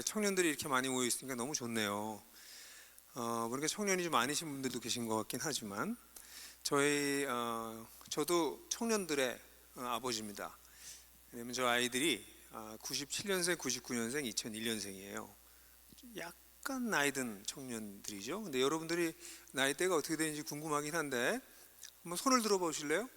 청년들이 이렇게 많이 모여 있으니까 너무 좋네요. 그러니까 청년이 좀 아니신 분들도 계신 것 같긴 하지만 저도 청년들의 아버지입니다. 왜냐면 저 아이들이 97년생, 99년생, 2001년생이에요. 약간 나이 든 청년들이죠. 근데 여러분들이 나이대가 어떻게 되는지 궁금하긴 한데 한번 손을 들어 보실래요?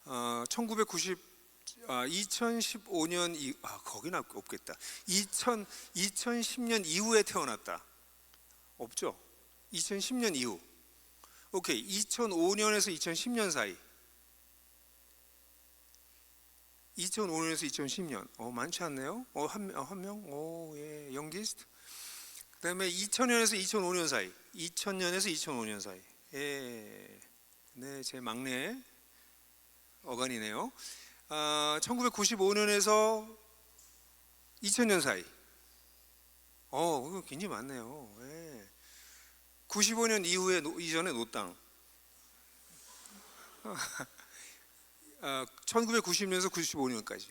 2015년 거긴 없겠다. 2010년 이후에 태어났다. 없죠? 2010년 이후. 오케이. 2005년에서 2010년 사이. 2005년에서 2010년. 많지 않네요. 한 명. 예. 영기스트. 그다음에 2000년에서 2005년 사이. 2000년에서 2005년 사이. 예. 네, 제 막내 어간이네요. 1995년에서 2000년 사이. 그거 굉장히 많네요. 예. 95년 이전에 노땅. 1990년에서 95년까지.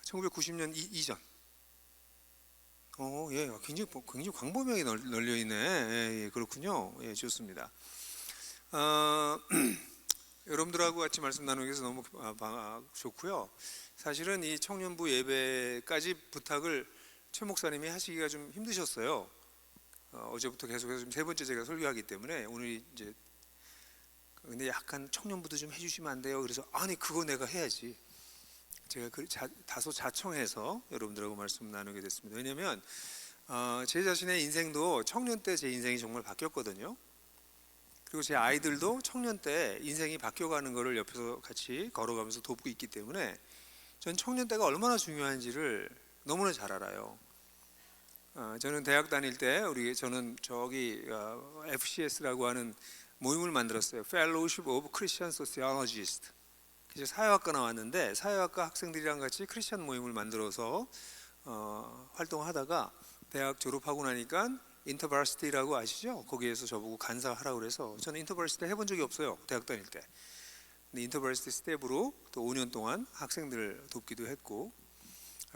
1990년 이전. 예, 굉장히 광범위하게 널려 있네. 예, 그렇군요. 예, 좋습니다. 여러분들하고 같이 말씀 나누기 위해서 너무 좋고요. 사실은 이 청년부 예배까지 부탁을 최 목사님이 하시기가 좀 힘드셨어요. 어제부터 계속해서 지금 세 번째 제가 설교하기 때문에 오늘 이제 근데 약간 청년부도 좀 해주시면 안 돼요? 그래서 아니 그거 내가 해야지. 제가 다소 자청해서 여러분들하고 말씀 나누게 됐습니다. 왜냐하면 제 자신의 인생도 청년 때 제 인생이 정말 바뀌었거든요. 그리고 제 아이들도 청년 때 인생이 바뀌어가는 것을 옆에서 같이 걸어가면서 돕고 있기 때문에 전 청년 때가 얼마나 중요한지를 너무나 잘 알아요. 저는 대학 다닐 때 저는 FCS라고 하는 모임을 만들었어요. Fellowship of Christian Sociologists. 이제 사회학과 나왔는데 사회학과 학생들이랑 같이 크리스천 모임을 만들어서 활동하다가 대학 졸업하고 나니까 인터버시티라고 아시죠? 거기에서 저보고 간사하라고 그래서 저는 인터버시티 해본 적이 없어요. 대학 다닐 때. 근데 인터버시티 스텝으로 또 5년 동안 학생들을 돕기도 했고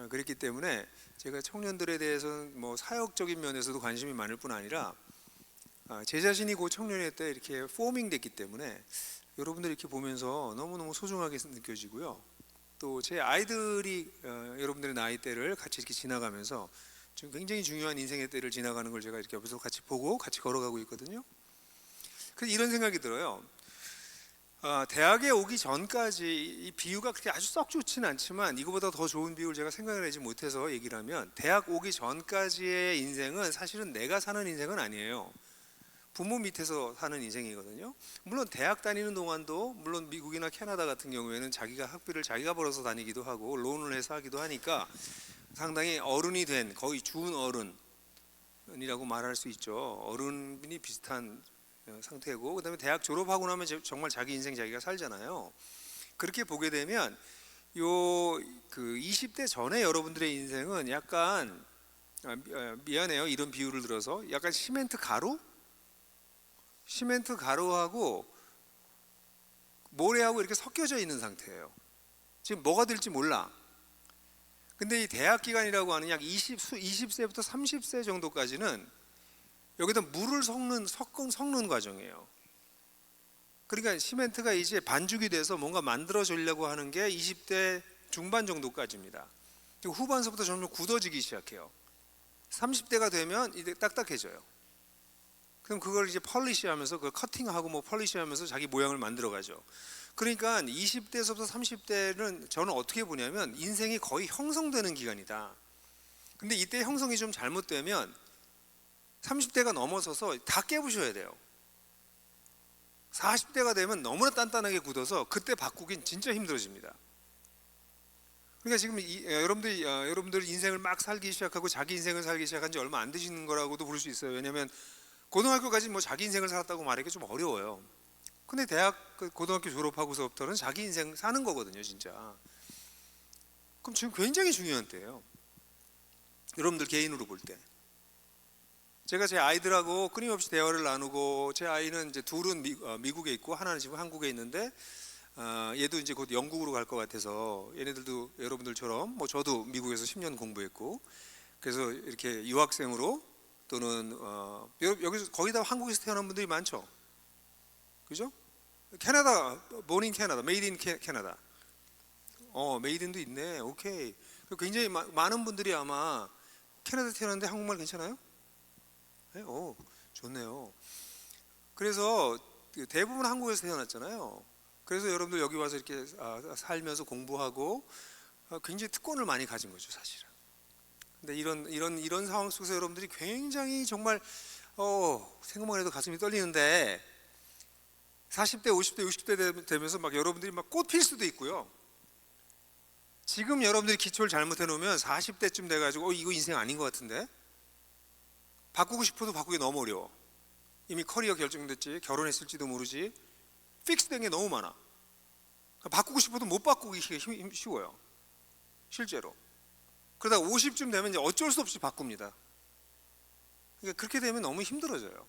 그랬기 때문에 제가 청년들에 대해서는 뭐 사역적인 면에서도 관심이 많을 뿐 아니라 제 자신이 그 청년회 때 이렇게 포밍 됐기 때문에 여러분들 이렇게 보면서 너무너무 소중하게 느껴지고요. 또 제 아이들이 여러분들의 나이대를 같이 이렇게 지나가면서 지금 굉장히 중요한 인생의 때를 지나가는 걸 제가 이렇게 옆에서 같이 보고 같이 걸어가고 있거든요. 그래서 이런 생각이 들어요. 대학에 오기 전까지 이 비유가 그렇게 아주 썩 좋지는 않지만 이거보다 더 좋은 비유를 제가 생각해내지 못해서 얘기를 하면 대학 오기 전까지의 인생은 사실은 내가 사는 인생은 아니에요. 부모 밑에서 사는 인생이거든요. 물론 대학 다니는 동안도 물론 미국이나 캐나다 같은 경우에는 자기가 학비를 자기가 벌어서 다니기도 하고 론을 해서 하기도 하니까 상당히 어른이 된 거의 준 어른이라고 말할 수 있죠. 어른이 비슷한 상태고 그다음에 대학 졸업하고 나면 정말 자기 인생 자기가 살잖아요. 그렇게 보게 되면 그 20대 전에 여러분들의 인생은 약간 미안해요. 이런 비유를 들어서 약간 시멘트 가루하고 모래하고 이렇게 섞여져 있는 상태예요. 지금 뭐가 될지 몰라. 근데 이 대학 기간이라고 하는 약 20세부터 30세 정도까지는 여기다 물을 섞는 과정이에요. 그러니까 시멘트가 이제 반죽이 돼서 뭔가 만들어지려고 하는 게 20대 중반 정도까지입니다. 그리고 후반서부터 점점 굳어지기 시작해요. 30대가 되면 이제 딱딱해져요. 그럼 그걸 이제 펄리시하면서 그 커팅하고 뭐 펄리시하면서 자기 모양을 만들어가죠. 그러니까 20대에서부터 30대는 저는 어떻게 보냐면 인생이 거의 형성되는 기간이다. 근데 이때 형성이 좀 잘못되면 30대가 넘어서서 다 깨부셔야 돼요. 40대가 되면 너무나 단단하게 굳어서 그때 바꾸긴 진짜 힘들어집니다. 그러니까 지금 여러분들 인생을 막 살기 시작하고 자기 인생을 살기 시작한 지 얼마 안 되시는 거라고도 볼 수 있어요. 왜냐하면 고등학교까지 뭐 자기 인생을 살았다고 말하기 좀 어려워요. 근데 고등학교 졸업하고서부터는 자기 인생 사는 거거든요, 진짜. 그럼 지금 굉장히 중요한 때예요. 여러분들 개인으로 볼 때. 제가 제 아이들하고 끊임없이 대화를 나누고 제 아이는 이제 둘은 미국에 있고 하나는 지금 한국에 있는데 얘도 이제 곧 영국으로 갈 것 같아서 얘네들도 여러분들처럼 뭐 저도 미국에서 10년 공부했고 그래서 이렇게 유학생으로 또는 여기서 거의 다 한국에서 태어난 분들이 많죠. 그죠? 캐나다, born in Canada, made in Canada. 메이드인도 있네. 오케이. 굉장히 많은 분들이 아마 캐나다 태어났는데 한국말 괜찮아요? 네? 좋네요. 그래서 대부분 한국에서 태어났잖아요. 그래서 여러분들 여기 와서 이렇게 살면서 공부하고 굉장히 특권을 많이 가진 거죠, 사실은. 근데 이런 상황 속에서 여러분들이 굉장히 정말 생각만 해도 가슴이 떨리는데 40대, 50대, 60대 되면서 막 여러분들이 막 꽃 필 수도 있고요. 지금 여러분들이 기초를 잘못해 놓으면 40대쯤 돼가지고 이거 인생 아닌 것 같은데 바꾸고 싶어도 바꾸기 너무 어려워. 이미 커리어 결정됐지, 결혼했을지도 모르지, 픽스된 게 너무 많아. 바꾸고 싶어도 못 바꾸기 쉬워요, 실제로. 그러다 50쯤 되면 이제 어쩔 수 없이 바꿉니다. 그러니까 그렇게 되면 너무 힘들어져요.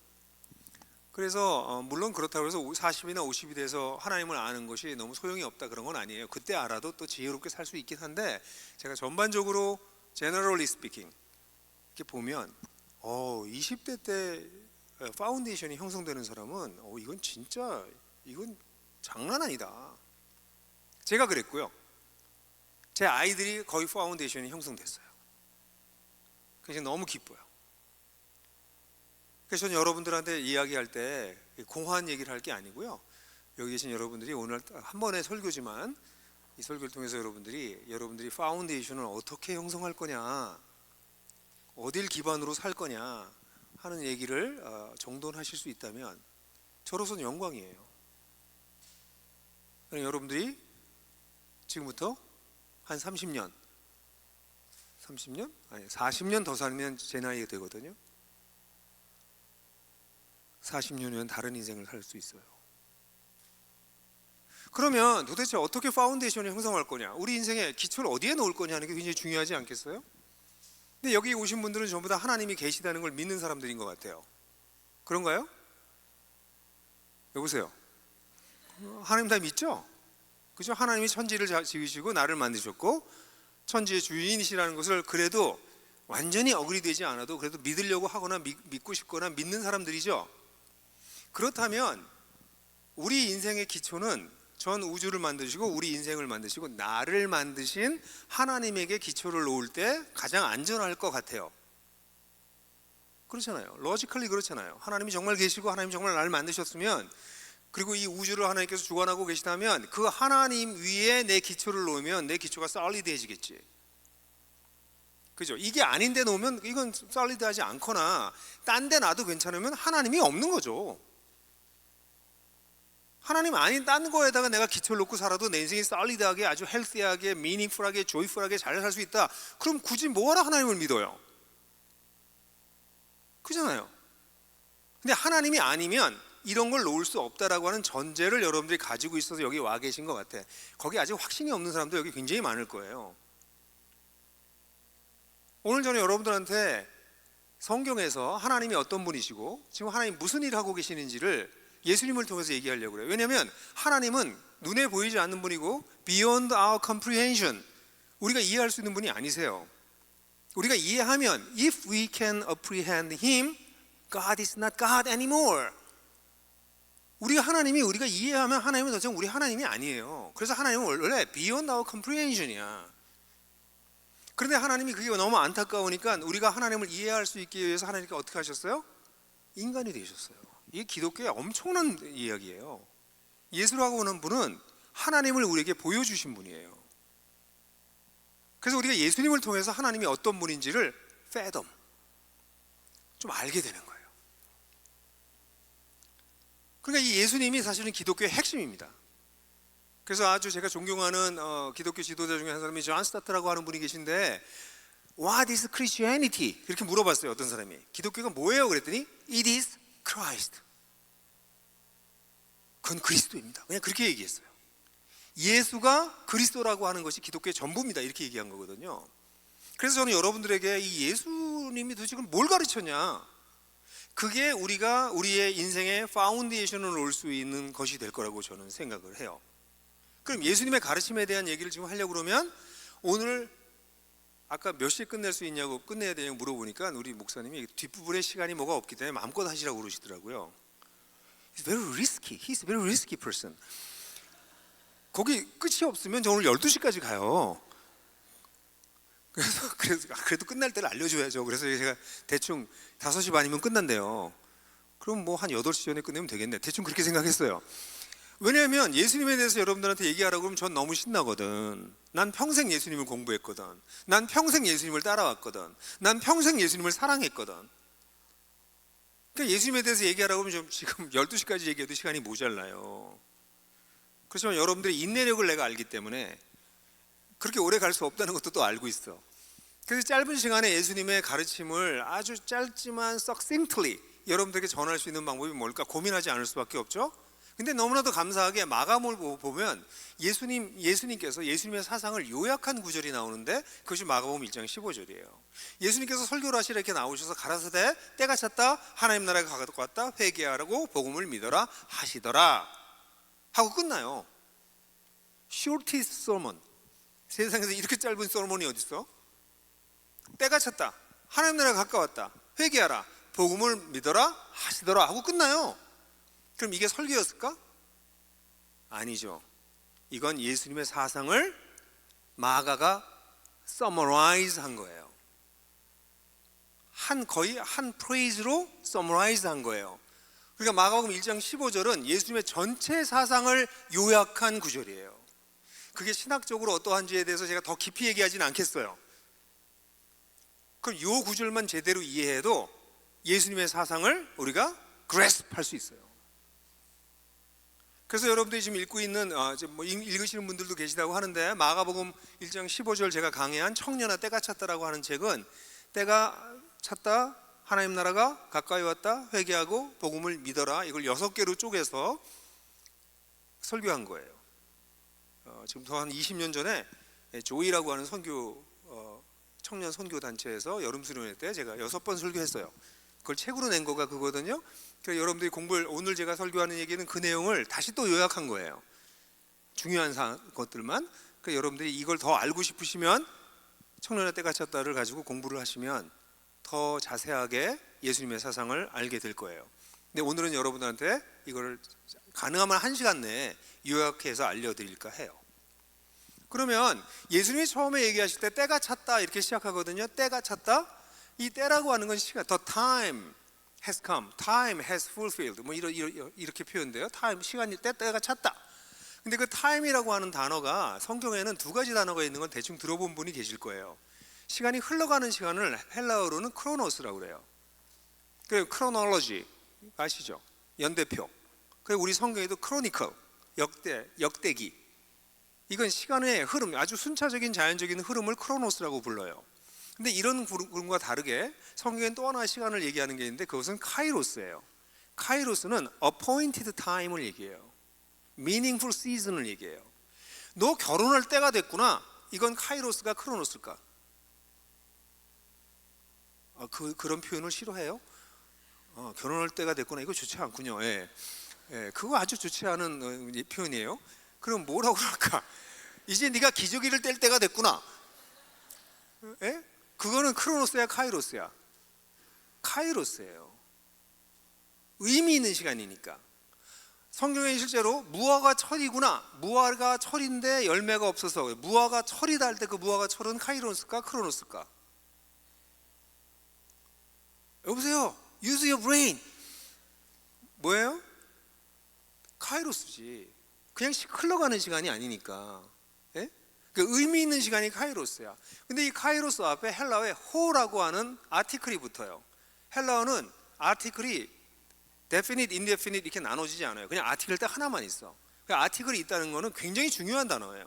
그래서 물론 그렇다고 해서 40이나 50이 돼서 하나님을 아는 것이 너무 소용이 없다 그런 건 아니에요. 그때 알아도 또 지혜롭게 살 수 있긴 한데 제가 전반적으로 generally speaking 이렇게 보면 20대 때 파운데이션이 형성되는 사람은 이건 장난 아니다. 제가 그랬고요. 제 아이들이 거의 파운데이션이 형성됐어요. 그래서 너무 기뻐요. 그래서 저는 여러분들한테 이야기할 때 공허한 얘기를 할 게 아니고요. 여기 계신 여러분들이 오늘 한 번의 설교지만 이 설교를 통해서 여러분들이 파운데이션을 어떻게 형성할 거냐, 어딜 기반으로 살 거냐 하는 얘기를 정돈하실 수 있다면 저로서는 영광이에요. 그럼 여러분들이 지금부터 한 30년? 아니 40년 더 살면 제 나이가 되거든요. 40년 후엔 다른 인생을 살 수 있어요. 그러면 도대체 어떻게 파운데이션을 형성할 거냐, 우리 인생의 기초를 어디에 놓을 거냐 하는 게 굉장히 중요하지 않겠어요? 근데 여기 오신 분들은 전부 다 하나님이 계시다는 걸 믿는 사람들인 것 같아요. 그런가요? 여보세요? 하나님 다 믿죠? 그죠? 하나님이 천지를 지으시고 나를 만드셨고 천지의 주인이시라는 것을 그래도 완전히 어그리되지 않아도 그래도 믿으려고 하거나 믿고 싶거나 믿는 사람들이죠. 그렇다면 우리 인생의 기초는 전 우주를 만드시고 우리 인생을 만드시고 나를 만드신 하나님에게 기초를 놓을 때 가장 안전할 것 같아요. 그렇잖아요. 로지컬리 그렇잖아요. 하나님이 정말 계시고 하나님이 정말 나를 만드셨으면, 그리고 이 우주를 하나님께서 주관하고 계시다면 그 하나님 위에 내 기초를 놓으면 내 기초가 솔리드해지겠지. 그죠? 이게 아닌데 놓으면 이건 솔리드하지 않거나 딴 데 놔도 괜찮으면 하나님이 없는 거죠. 하나님 아닌 딴 거에다가 내가 기초를 놓고 살아도 내 인생이 솔리드하게, 아주 헬시하게, 미닝풀하게, 조이풀하게 잘 살 수 있다. 그럼 굳이 뭐하러 하나님을 믿어요? 그잖아요. 근데 하나님이 아니면 이런 걸 놓을 수 없다라고 하는 전제를 여러분들이 가지고 있어서 여기 와 계신 것 같아. 거기 아직 확신이 없는 사람도 여기 굉장히 많을 거예요. 오늘 저는 여러분들한테 성경에서 하나님이 어떤 분이시고 지금 하나님 무슨 일을 하고 계시는지를 예수님을 통해서 얘기하려고 그래요. 왜냐하면 하나님은 눈에 보이지 않는 분이고 beyond our comprehension, 우리가 이해할 수 있는 분이 아니세요. 우리가 이해하면 if we can apprehend Him, God is not God anymore. 우리가 이해하면 하나님은 더 이상 우리 하나님이 아니에요. 그래서 하나님은 원래 beyond our comprehension이야. 그런데 하나님이 그게 너무 안타까우니까 우리가 하나님을 이해할 수 있기 위해서 하나님께 어떻게 하셨어요? 인간이 되셨어요. 이게 기독교의 엄청난 이야기예요. 예수라고 하는 분은 하나님을 우리에게 보여주신 분이에요. 그래서 우리가 예수님을 통해서 하나님이 어떤 분인지를 좀 알게 되는 거예요. 그러니까 이 예수님이 사실은 기독교의 핵심입니다. 그래서 아주 제가 존경하는 기독교 지도자 중에 한 사람이 존 스타트라고 하는 분이 계신데 What is Christianity? 그렇게 물어봤어요. 어떤 사람이 기독교가 뭐예요? 그랬더니 It is Christ. 그건 그리스도입니다. 그냥 그렇게 얘기했어요. 예수가 그리스도라고 하는 것이 기독교의 전부입니다. 이렇게 얘기한 거거든요. 그래서 저는 여러분들에게 이 예수님이 도대체 뭘 가르쳤냐, 그게 우리의 인생의 파운데이션을 놓을 수 있는 것이 될 거라고 저는 생각을 해요. 그럼 예수님의 가르침에 대한 얘기를 지금 하려고 그러면 오늘 아까 몇 시에 끝낼 수 있냐고 끝내야 되냐고 물어보니까 우리 목사님이 뒷부분에 시간이 뭐가 없기 때문에 마음껏 하시라고 그러시더라고요. He's very risky. He's a very risky person. 거기 끝이 없으면 저 오늘 12시까지 가요. 그래서 그래도 끝날 때를 알려줘야죠. 그래서 제가 대충 5시 반이면 끝난대요. 그럼 뭐 한 8시 전에 끝내면 되겠네. 대충 그렇게 생각했어요. 왜냐하면 예수님에 대해서 여러분들한테 얘기하라고 그러면 전 너무 신나거든. 난 평생 예수님을 공부했거든. 난 평생 예수님을 따라왔거든. 난 평생 예수님을 사랑했거든. 그러니까 예수님에 대해서 얘기하라고 하면 좀 지금 12시까지 얘기해도 시간이 모자라요. 그렇지만 여러분들의 인내력을 내가 알기 때문에 그렇게 오래 갈 수 없다는 것도 또 알고 있어. 그래서 짧은 시간에 예수님의 가르침을 아주 짧지만 succinctly 여러분들에게 전할 수 있는 방법이 뭘까 고민하지 않을 수밖에 없죠. 근데 너무나도 감사하게 마가복음을 보면 예수님께서 예수님의 사상을 요약한 구절이 나오는데 그것이 마가복음 1장 15절이에요. 예수님께서 설교를 하시라 이렇게 나오셔서 가라사대 때가 찼다 하나님 나라가 가까이 왔다 회개하라고 복음을 믿어라 하시더라 하고 끝나요. shortest sermon. 세상에서 이렇게 짧은 서머니 어디 있어? 때가 찼다 하나님 나라가 가까웠다 회개하라 복음을 믿어라 하시더라 하고 끝나요. 그럼 이게 설교였을까? 아니죠. 이건 예수님의 사상을 마가가 summarize 한 거예요. 거의 한 프레이즈로 summarize 한 거예요. 그러니까 마가복음 1장 15절은 예수님의 전체 사상을 요약한 구절이에요. 그게 신학적으로 어떠한지에 대해서 제가 더 깊이 얘기하지는 않겠어요. 그럼 이 구절만 제대로 이해해도 예수님의 사상을 우리가 grasp 할 수 있어요. 그래서 여러분들이 지금 읽고 있는 읽으시는 분들도 계시다고 하는데 마가복음 1장 15절 제가 강해한 청년아 때가 찼다라고 하는 책은 때가 찼다 하나님 나라가 가까이 왔다 회개하고 복음을 믿어라 이걸 6개로 쪼개서 설교한 거예요. 지금부터 한 20년 전에 조이라고 하는 청년 선교 단체에서 여름 수련회 때 제가 6번 설교했어요. 그걸 책으로 낸 거가 그거거든요. 그러니까 여러분들이 오늘 제가 설교하는 얘기는 그 내용을 다시 또 요약한 거예요. 중요한 것들만. 그러니까 여러분들이 이걸 더 알고 싶으시면 청년의 때가 찼다를 가지고 공부를 하시면 더 자세하게 예수님의 사상을 알게 될 거예요. 근데 오늘은 여러분들한테 이걸 가능하면 1시간 내에 요약해서 알려드릴까 해요. 그러면 예수님이 처음에 얘기하실 때 때가 찼다 이렇게 시작하거든요. 때가 찼다. 이 때라고 하는 건 시간. The time has come, time has fulfilled. 뭐 이렇게 표현돼요. time 시간이 때가 찼다. 근데 그 time이라고 하는 단어가 성경에는 2가지 단어가 있는 건 대충 들어본 분이 계실 거예요. 시간이 흘러가는 시간을 헬라어로는 크로노스라고 그래요. 그리고 크로놀로지 아시죠? 연대표. 그리고 우리 성경에도 크로니컬 역대기. 이건 시간의 흐름, 아주 순차적인 자연적인 흐름을 크로노스라고 불러요. 근데 이런 구름과 다르게 성경엔 또 하나의 시간을 얘기하는 게 있는데 그것은 카이로스예요. 카이로스는 appointed time을 얘기해요. meaningful season을 얘기해요. 너 결혼할 때가 됐구나. 이건 카이로스가 크로노스일까? 그런 표현을 싫어해요? 결혼할 때가 됐구나. 이거 좋지 않군요. 예. 그거 아주 좋지 않은 표현이에요. 그럼 뭐라고 그럴까? 이제 네가 기저귀를 뗄 때가 됐구나. 예? 그거는 크로노스야 카이로스야? 카이로스예요. 의미 있는 시간이니까. 성경에 실제로 무화과 철이구나. 무화과 철인데 열매가 없어서 무화과 철이다 할 때 그 무화과 철은 카이로스일까 크로노스일까? 여보세요. Use your brain. 뭐예요? 카이로스지. 그냥 흘러가는 시간이 아니니까. 예? 그 의미 있는 시간이 카이로스야. 근데 이 카이로스 앞에 헬라어에 호라고 하는 아티클이 붙어요. 헬라어는 아티클이 definite, indefinite 이렇게 나눠지지 않아요. 그냥 아티클 딱 하나만 있어. 그 아티클이 있다는 거는 굉장히 중요한 단어예요.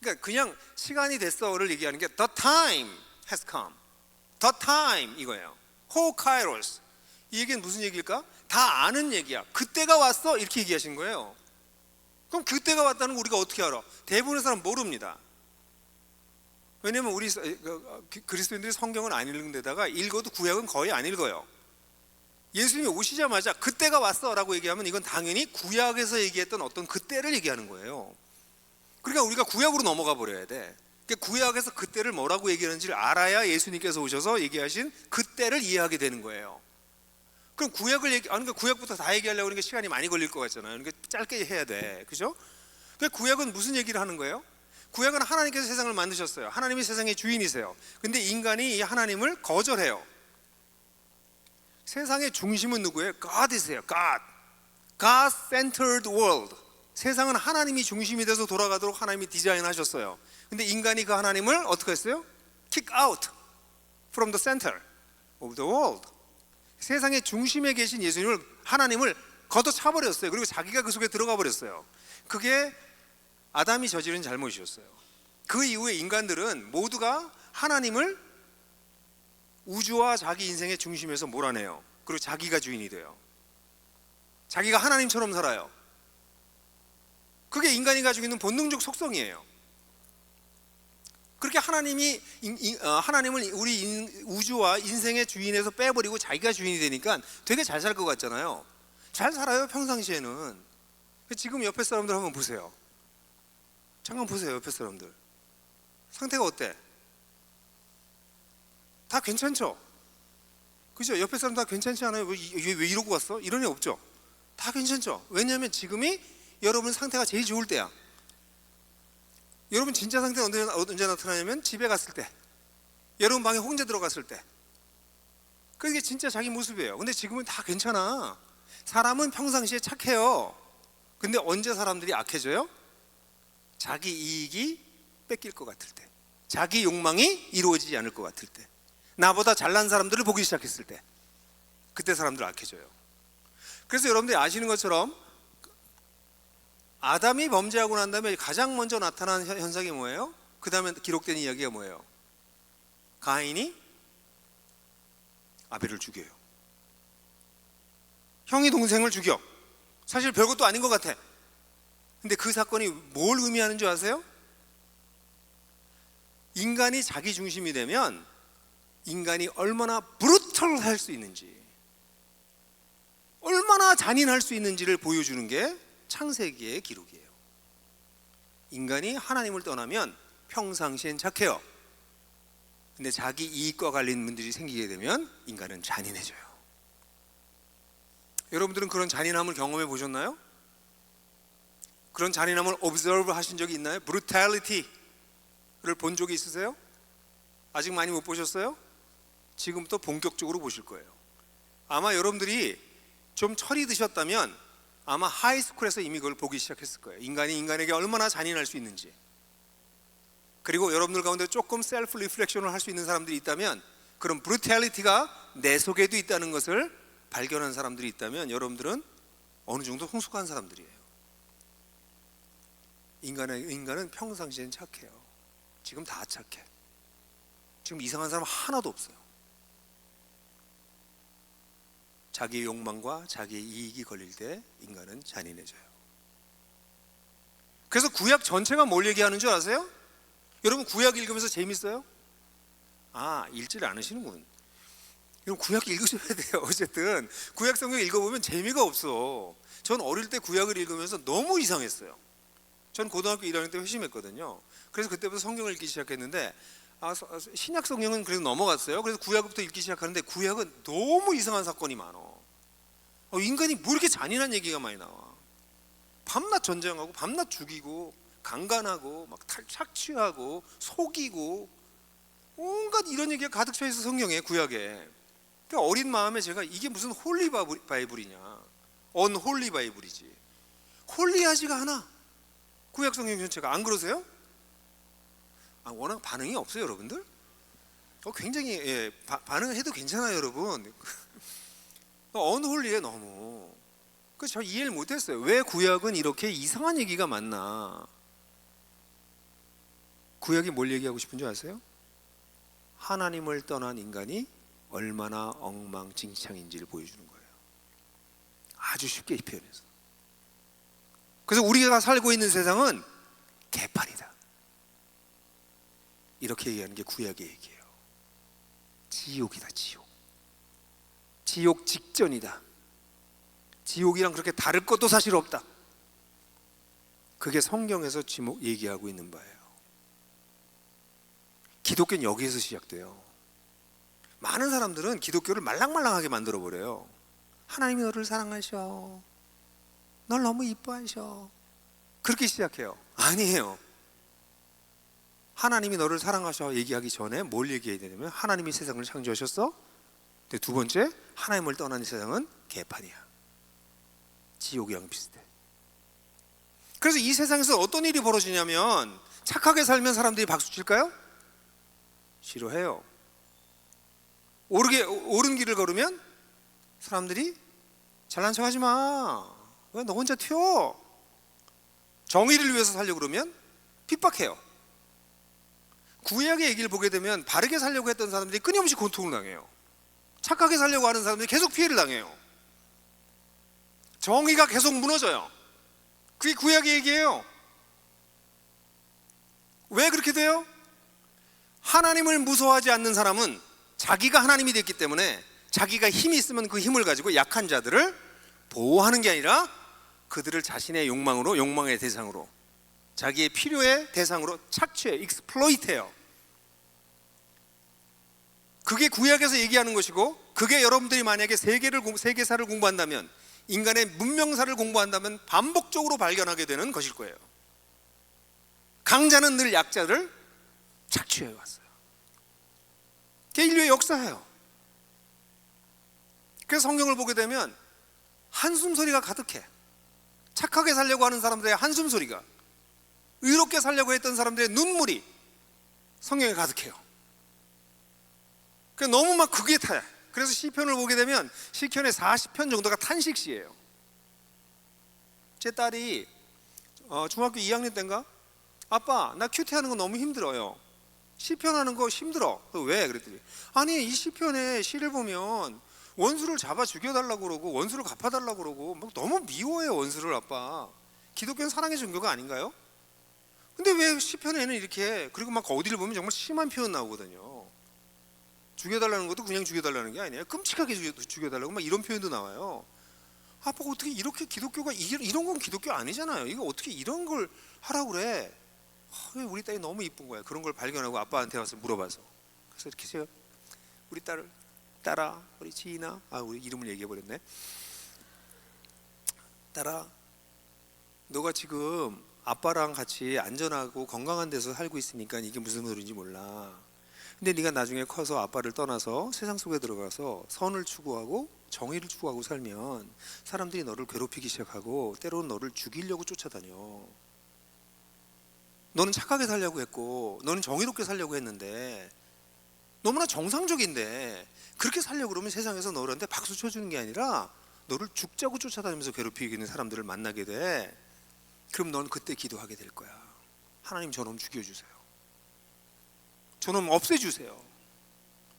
그러니까 그냥 시간이 됐어를 얘기하는 게 the time has come. the time 이거예요. 호 카이로스. 이 얘기는 무슨 얘기일까? 다 아는 얘기야. 그때가 왔어 이렇게 얘기하신 거예요. 그럼 그때가 왔다는 거 우리가 어떻게 알아? 대부분의 사람 모릅니다. 왜냐면 우리 그리스도인들이 성경을 안 읽는 데다가 읽어도 구약은 거의 안 읽어요. 예수님이 오시자마자 그때가 왔어 라고 얘기하면 이건 당연히 구약에서 얘기했던 어떤 그때를 얘기하는 거예요. 그러니까 우리가 구약으로 넘어가 버려야 돼. 그러니까 구약에서 그때를 뭐라고 얘기하는지를 알아야 예수님께서 오셔서 얘기하신 그때를 이해하게 되는 거예요. 그럼 그러니까 구약부터 다 얘기하려고 하니까 시간이 많이 걸릴 것 같잖아요. 그러니까 짧게 해야 돼, 그죠? 그러니까 구약은 무슨 얘기를 하는 거예요? 구약은 하나님께서 세상을 만드셨어요. 하나님이 세상의 주인이세요. 근데 인간이 이 하나님을 거절해요. 세상의 중심은 누구예요? God이세요. God-centered world. 세상은 하나님이 중심이 돼서 돌아가도록 하나님이 디자인하셨어요. 근데 인간이 그 하나님을 어떻게 했어요? Kick out from the center of the world. 세상의 중심에 계신 예수님을, 하나님을 걷어차버렸어요. 그리고 자기가 그 속에 들어가 버렸어요. 그게 아담이 저지른 잘못이었어요. 그 이후에 인간들은 모두가 하나님을 우주와 자기 인생의 중심에서 몰아내요. 그리고 자기가 주인이 돼요. 자기가 하나님처럼 살아요. 그게 인간이 가지고 있는 본능적 속성이에요. 그렇게 하나님을 우리 우주와 인생의 주인에서 빼버리고 자기가 주인이 되니까 되게 잘 살 것 같잖아요. 잘 살아요, 평상시에는. 지금 옆에 사람들 한번 보세요. 잠깐 보세요, 옆에 사람들. 상태가 어때? 다 괜찮죠? 그죠? 옆에 사람 다 괜찮지 않아요? 왜 이러고 왔어? 이런 애 없죠? 다 괜찮죠? 왜냐하면 지금이 여러분 상태가 제일 좋을 때야. 여러분 진짜 상태는 언제 나타나냐면 집에 갔을 때, 여러분 방에 혼자 들어갔을 때. 그게 진짜 자기 모습이에요. 근데 지금은 다 괜찮아. 사람은 평상시에 착해요. 근데 언제 사람들이 악해져요? 자기 이익이 뺏길 것 같을 때, 자기 욕망이 이루어지지 않을 것 같을 때, 나보다 잘난 사람들을 보기 시작했을 때, 그때 사람들 악해져요. 그래서 여러분들이 아시는 것처럼 아담이 범죄하고 난 다음에 가장 먼저 나타난 현상이 뭐예요? 그 다음에 기록된 이야기가 뭐예요? 가인이 아벨을 죽여요. 형이 동생을 죽여. 사실 별것도 아닌 것 같아. 근데 그 사건이 뭘 의미하는 줄 아세요? 인간이 자기 중심이 되면 인간이 얼마나 브루털할 수 있는지, 얼마나 잔인할 수 있는지를 보여주는 게 창세기의 기록이에요. 인간이 하나님을 떠나면 평상시엔 착해요. 근데 자기 이익과 관련 문제들이 생기게 되면 인간은 잔인해져요. 여러분들은 그런 잔인함을 경험해 보셨나요? 그런 잔인함을 observe 하신 적이 있나요? brutality를 본 적이 있으세요? 아직 많이 못 보셨어요? 지금부터 본격적으로 보실 거예요. 아마 여러분들이 좀 철이 드셨다면 아마 하이스쿨에서 이미 그걸 보기 시작했을 거예요. 인간이 인간에게 얼마나 잔인할 수 있는지. 그리고 여러분들 가운데 조금 셀프 리플렉션을 할 수 있는 사람들이 있다면, 그런 브루탈리티가 내 속에도 있다는 것을 발견한 사람들이 있다면 여러분들은 어느 정도 성숙한 사람들이에요. 인간은 평상시엔 착해요. 지금 다 착해. 지금 이상한 사람 하나도 없어요. 자기의 욕망과 자기의 이익이 걸릴 때 인간은 잔인해져요. 그래서 구약 전체가 뭘 얘기하는 줄 아세요? 여러분 구약 읽으면서 재밌어요? 읽질 않으시는군. 여러분 구약 읽으셔야 돼요. 어쨌든 구약 성경 읽어보면 재미가 없어. 전 어릴 때 구약을 읽으면서 너무 이상했어요. 전 고등학교 1학년 때 회심했거든요. 그래서 그때부터 성경을 읽기 시작했는데 신약 성경은 그래도 넘어갔어요. 그래서 구약부터 읽기 시작하는데 구약은 너무 이상한 사건이 많아. 인간이 뭐 이렇게 잔인한 얘기가 많이 나와. 밤낮 전쟁하고 밤낮 죽이고 강간하고 막 착취하고 속이고 온갖 이런 얘기가 가득 차 있어, 성경에, 구약에. 그러니까 어린 마음에 제가 이게 무슨 홀리 바이블이냐, 언홀리 바이블이지. 홀리하지가 않아, 구약 성경 전체가. 안 그러세요? 워낙 반응이 없어요, 여러분들? 굉장히 반응을 해도 괜찮아요, 여러분. 언홀리해 너무. 그래서 저 이해를 못했어요. 왜 구약은 이렇게 이상한 얘기가 많나? 구약이 뭘 얘기하고 싶은 줄 아세요? 하나님을 떠난 인간이 얼마나 엉망진창인지를 보여주는 거예요. 아주 쉽게 표현해서. 그래서 우리가 살고 있는 세상은 개판이다, 이렇게 얘기하는 게 구약의 얘기예요. 지옥이다, 지옥. 지옥 직전이다. 지옥이랑 그렇게 다를 것도 사실 없다. 그게 성경에서 얘기하고 있는 바예요. 기독교는 여기에서 시작돼요. 많은 사람들은 기독교를 말랑말랑하게 만들어버려요. 하나님이 너를 사랑하셔, 널 너무 이뻐하셔, 그렇게 시작해요. 아니에요. 하나님이 너를 사랑하셔 얘기하기 전에 뭘 얘기해야 되냐면, 하나님이 세상을 창조하셨어. 근데 두 번째, 하나님을 떠난 세상은 개판이야. 지옥이랑 비슷해. 그래서 이 세상에서 어떤 일이 벌어지냐면, 착하게 살면 사람들이 박수 칠까요? 싫어해요. 옳은 길을 걸으면 사람들이 잘난 척하지 마, 왜 너 혼자 튀어. 정의를 위해서 살려고 그러면 핍박해요. 구약의 얘기를 보게 되면 바르게 살려고 했던 사람들이 끊임없이 고통을 당해요. 착하게 살려고 하는 사람들이 계속 피해를 당해요. 정의가 계속 무너져요. 그게 구약의 얘기예요. 왜 그렇게 돼요? 하나님을 무서워하지 않는 사람은 자기가 하나님이 됐기 때문에 자기가 힘이 있으면 그 힘을 가지고 약한 자들을 보호하는 게 아니라 그들을 자신의 욕망으로, 욕망의 대상으로, 자기의 필요의 대상으로 착취해, 익스플로이트해요. 그게 구약에서 얘기하는 것이고, 그게 여러분들이 만약에 세계사를 공부한다면, 인간의 문명사를 공부한다면 반복적으로 발견하게 되는 것일 거예요. 강자는 늘 약자를 착취해 왔어요. 그게 인류의 역사예요. 그래서 성경을 보게 되면 한숨소리가 가득해. 착하게 살려고 하는 사람들의 한숨소리가, 의롭게 살려고 했던 사람들의 눈물이 성경에 가득해요. 너무 막 그게 타요. 그래서 시편을 보게 되면 시편의 40편 정도가 탄식시예요. 제 딸이 중학교 2학년 때인가, 아빠 나 큐티하는 거 너무 힘들어요, 시편 하는 거 힘들어. 왜? 그랬더니, 아니 이 시편에 시를 보면 원수를 잡아 죽여달라고 그러고 원수를 갚아달라고 그러고 막 너무 미워해요, 원수를. 아빠, 기독교는 사랑의 종교가 아닌가요? 근데 왜 시편에는 이렇게, 그리고 막 어디를 보면 정말 심한 표현 나오거든요. 죽여달라는 것도 그냥 죽여달라는 게 아니에요. 끔찍하게 죽여달라고 막 이런 표현도 나와요. 아빠가 어떻게 이렇게, 기독교가 이런 건 기독교 아니잖아요. 이거 어떻게 이런 걸 하라고 그래. 우리 딸이 너무 이쁜 거야. 그런 걸 발견하고 아빠한테 와서 물어봐서, 그래서 이렇게 제가 우리 딸아, 우리 지인아, 우리 이름을 얘기해버렸네. 딸아, 너가 지금 아빠랑 같이 안전하고 건강한 데서 살고 있으니까 이게 무슨 소리인지 몰라. 근데 네가 나중에 커서 아빠를 떠나서 세상 속에 들어가서 선을 추구하고 정의를 추구하고 살면 사람들이 너를 괴롭히기 시작하고 때로는 너를 죽이려고 쫓아다녀. 너는 착하게 살려고 했고 너는 정의롭게 살려고 했는데, 너무나 정상적인데 그렇게 살려고 그러면 세상에서 너한테 박수 쳐주는 게 아니라 너를 죽자고 쫓아다니면서 괴롭히는 사람들을 만나게 돼. 그럼 넌 그때 기도하게 될 거야. 하나님 저놈 죽여주세요. 저놈 없애주세요.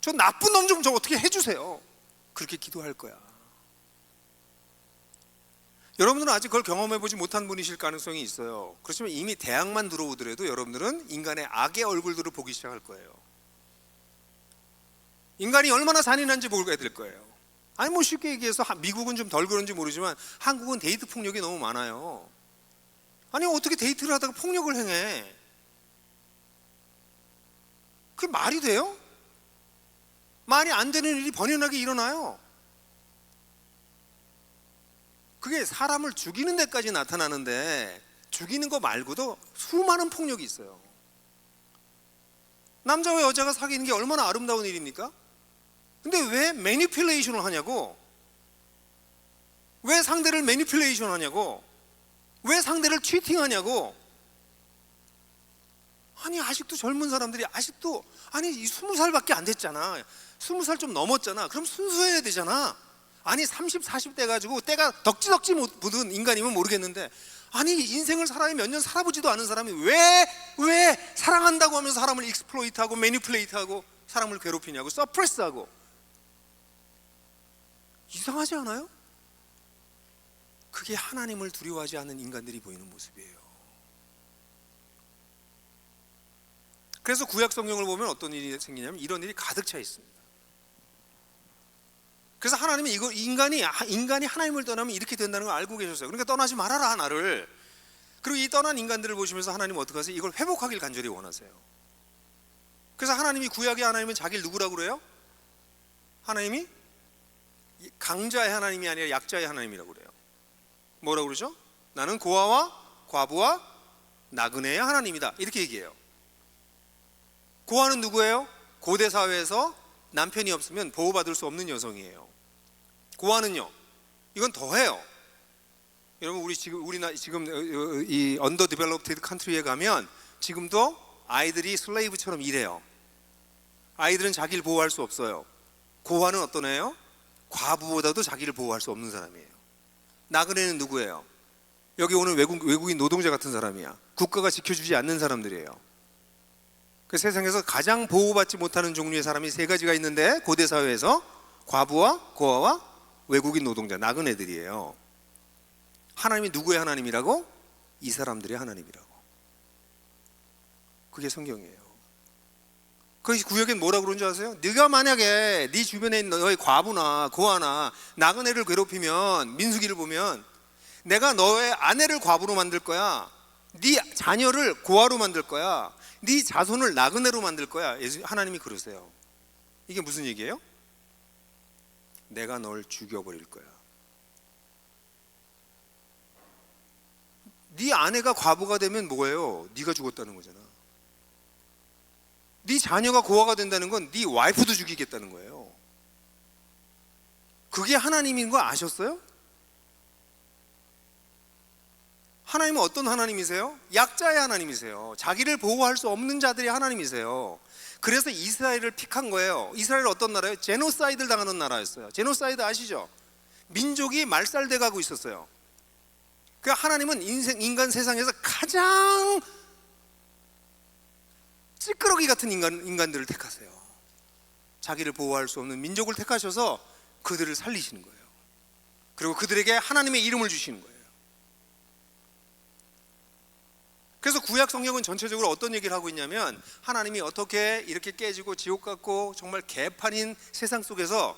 저 나쁜 놈 좀 어떻게 해주세요. 그렇게 기도할 거야. 여러분들은 아직 그걸 경험해보지 못한 분이실 가능성이 있어요. 그렇지만 이미 대학만 들어오더라도 여러분들은 인간의 악의 얼굴들을 보기 시작할 거예요. 인간이 얼마나 잔인한지 보게 될 거예요. 아니 뭐 쉽게 얘기해서 미국은 좀 덜 그런지 모르지만 한국은 데이트 폭력이 너무 많아요. 아니 어떻게 데이트를 하다가 폭력을 행해? 그게 말이 돼요? 말이 안 되는 일이 번연하게 일어나요. 그게 사람을 죽이는 데까지 나타나는데, 죽이는 거 말고도 수많은 폭력이 있어요. 남자와 여자가 사귀는 게 얼마나 아름다운 일입니까? 근데 왜 매니플레이션을 하냐고, 왜 상대를 매니플레이션 하냐고, 왜 상대를 치팅하냐고. 아니 아직도 젊은 사람들이 아직도, 아니 20살밖에 안 됐잖아, 20살 좀 넘었잖아, 그럼 순수해야 되잖아. 아니 30, 40대 가지고 때가 덕지덕지 묻은 인간이면 모르겠는데, 아니 인생을 살아야 몇 년 살아보지도 않은 사람이 왜 사랑한다고 하면서 사람을 익스플로이트하고 매니플레이트하고 사람을 괴롭히냐고, 서프레스하고. 이상하지 않아요? 그게 하나님을 두려워하지 않는 인간들이 보이는 모습이에요. 그래서 구약 성경을 보면 어떤 일이 생기냐면 이런 일이 가득 차 있습니다. 그래서 하나님이 인간이 하나님을 떠나면 이렇게 된다는 걸 알고 계셨어요. 그러니까 떠나지 말아라 나를. 그리고 이 떠난 인간들을 보시면서 하나님은 어떻게 하세요? 이걸 회복하길 간절히 원하세요. 그래서 하나님이 구약의 하나님은 자기를 누구라고 그래요? 하나님이 강자의 하나님이 아니라 약자의 하나님이라고 그래요. 뭐라고 그러죠? 나는 고아와 과부와 나그네의 하나님이다, 이렇게 얘기해요. 고아는 누구예요? 고대 사회에서 남편이 없으면 보호받을 수 없는 여성이에요. 고아는요, 이건 더해요. 여러분, 우리나 지금 이 언더 디벨롭티드 컨트리에 가면 지금도 아이들이 슬레이브처럼 일해요. 아이들은 자기를 보호할 수 없어요. 고아는 어떤 애예요? 과부보다도 자기를 보호할 수 없는 사람이에요. 나그네는 누구예요? 여기 오는 외국인 노동자 같은 사람이야. 국가가 지켜주지 않는 사람들이에요. 그 세상에서 가장 보호받지 못하는 종류의 사람이 세 가지가 있는데, 고대 사회에서 과부와 고아와 외국인 노동자, 나그네들이에요. 하나님이 누구의 하나님이라고? 이 사람들의 하나님이라고. 그게 성경이에요. 그 구약엔 뭐라고 그런 줄 아세요? 네가 만약에 네 주변에 있는 너의 과부나 고아나 나그네를 괴롭히면, 민수기를 보면 내가 너의 아내를 과부로 만들 거야, 네 자녀를 고아로 만들 거야, 네 자손을 나그네로 만들 거야. 하나님이 그러세요. 이게 무슨 얘기예요? 내가 널 죽여버릴 거야. 네 아내가 과부가 되면 뭐예요? 네가 죽었다는 거잖아. 네 자녀가 고아가 된다는 건 네 와이프도 죽이겠다는 거예요. 그게 하나님인 거 아셨어요? 하나님은 어떤 하나님이세요? 약자의 하나님이세요. 자기를 보호할 수 없는 자들의 하나님이세요. 그래서 이스라엘을 픽한 거예요. 이스라엘 어떤 나라예요? 제노사이드를 당하는 나라였어요. 제노사이드 아시죠? 민족이 말살돼 가고 있었어요. 그 하나님은 인간 세상에서 가장 찌끄러기 같은 인간들을 택하세요. 자기를 보호할 수 없는 민족을 택하셔서 그들을 살리시는 거예요. 그리고 그들에게 하나님의 이름을 주시는 거예요. 그래서 구약 성경은 전체적으로 어떤 얘기를 하고 있냐면, 하나님이 어떻게 이렇게 깨지고 지옥 같고 정말 개판인 세상 속에서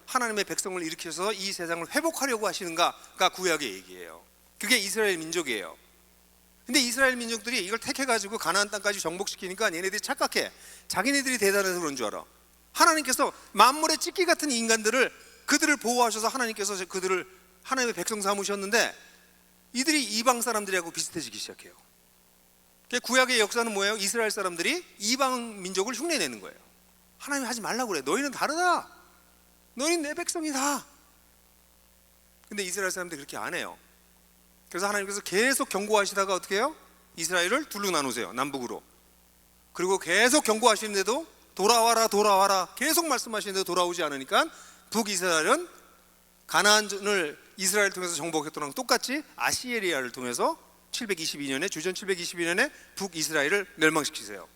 하나님의 백성을 일으켜서 이 세상을 회복하려고 하시는가가 구약의 얘기예요. 그게 이스라엘 민족이에요. 근데 이스라엘 민족들이 이걸 택해가지고 가나안 땅까지 정복시키니까 얘네들이 착각해. 자기네들이 대단해서 그런 줄 알아. 하나님께서 만물의 찢기 같은 인간들을, 그들을 보호하셔서 하나님께서 그들을 하나님의 백성 삼으셨는데, 이들이 이방 사람들하고 비슷해지기 시작해요. 구약의 역사는 뭐예요? 이스라엘 사람들이 이방 민족을 흉내내는 거예요. 하나님 하지 말라고 그래. 너희는 다르다. 너희는 내 백성이다. 근데 이스라엘 사람들이 그렇게 안 해요. 그래서 하나님께서 계속 경고하시다가 어떻게 해요? 이스라엘을 둘로 나누세요. 남북으로. 그리고 계속 경고하시는데도 돌아와라 돌아와라 계속 말씀하시는데도 돌아오지 않으니까 북이스라엘은 가나안을 이스라엘 통해서 정복했던 거랑 똑같이 아시리아를 통해서 722년에 주전 722년에 북이스라엘을 멸망시키세요.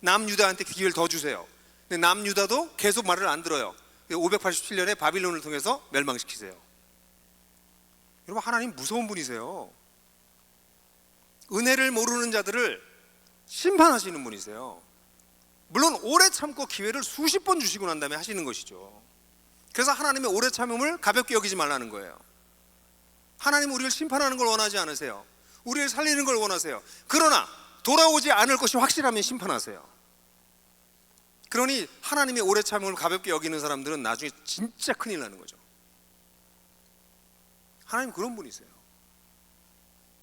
남유다한테 기회를 더 주세요. 근데 남유다도 계속 말을 안 들어요. 587년에 바빌론을 통해서 멸망시키세요. 여러분, 하나님 무서운 분이세요. 은혜를 모르는 자들을 심판하시는 분이세요. 물론 오래 참고 기회를 수십 번 주시고 난 다음에 하시는 것이죠. 그래서 하나님의 오래 참음을 가볍게 여기지 말라는 거예요. 하나님은 우리를 심판하는 걸 원하지 않으세요. 우리를 살리는 걸 원하세요. 그러나 돌아오지 않을 것이 확실하면 심판하세요. 그러니 하나님의 오래 참음을 가볍게 여기는 사람들은 나중에 진짜 큰일 나는 거죠. 하나님 그런 분이세요.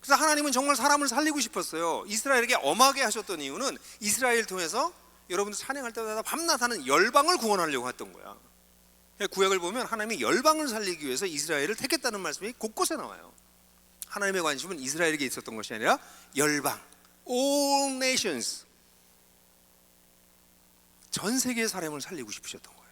그래서 하나님은 정말 사람을 살리고 싶었어요. 이스라엘에게 엄하게 하셨던 이유는 이스라엘 통해서 여러분들 찬양할 때마다 밤낮 하는 열방을 구원하려고 했던 거야. 구약을 보면 하나님이 열방을 살리기 위해서 이스라엘을 택했다는 말씀이 곳곳에 나와요. 하나님의 관심은 이스라엘에게 있었던 것이 아니라 열방, all nations, 전 세계의 사람을 살리고 싶으셨던 거예요.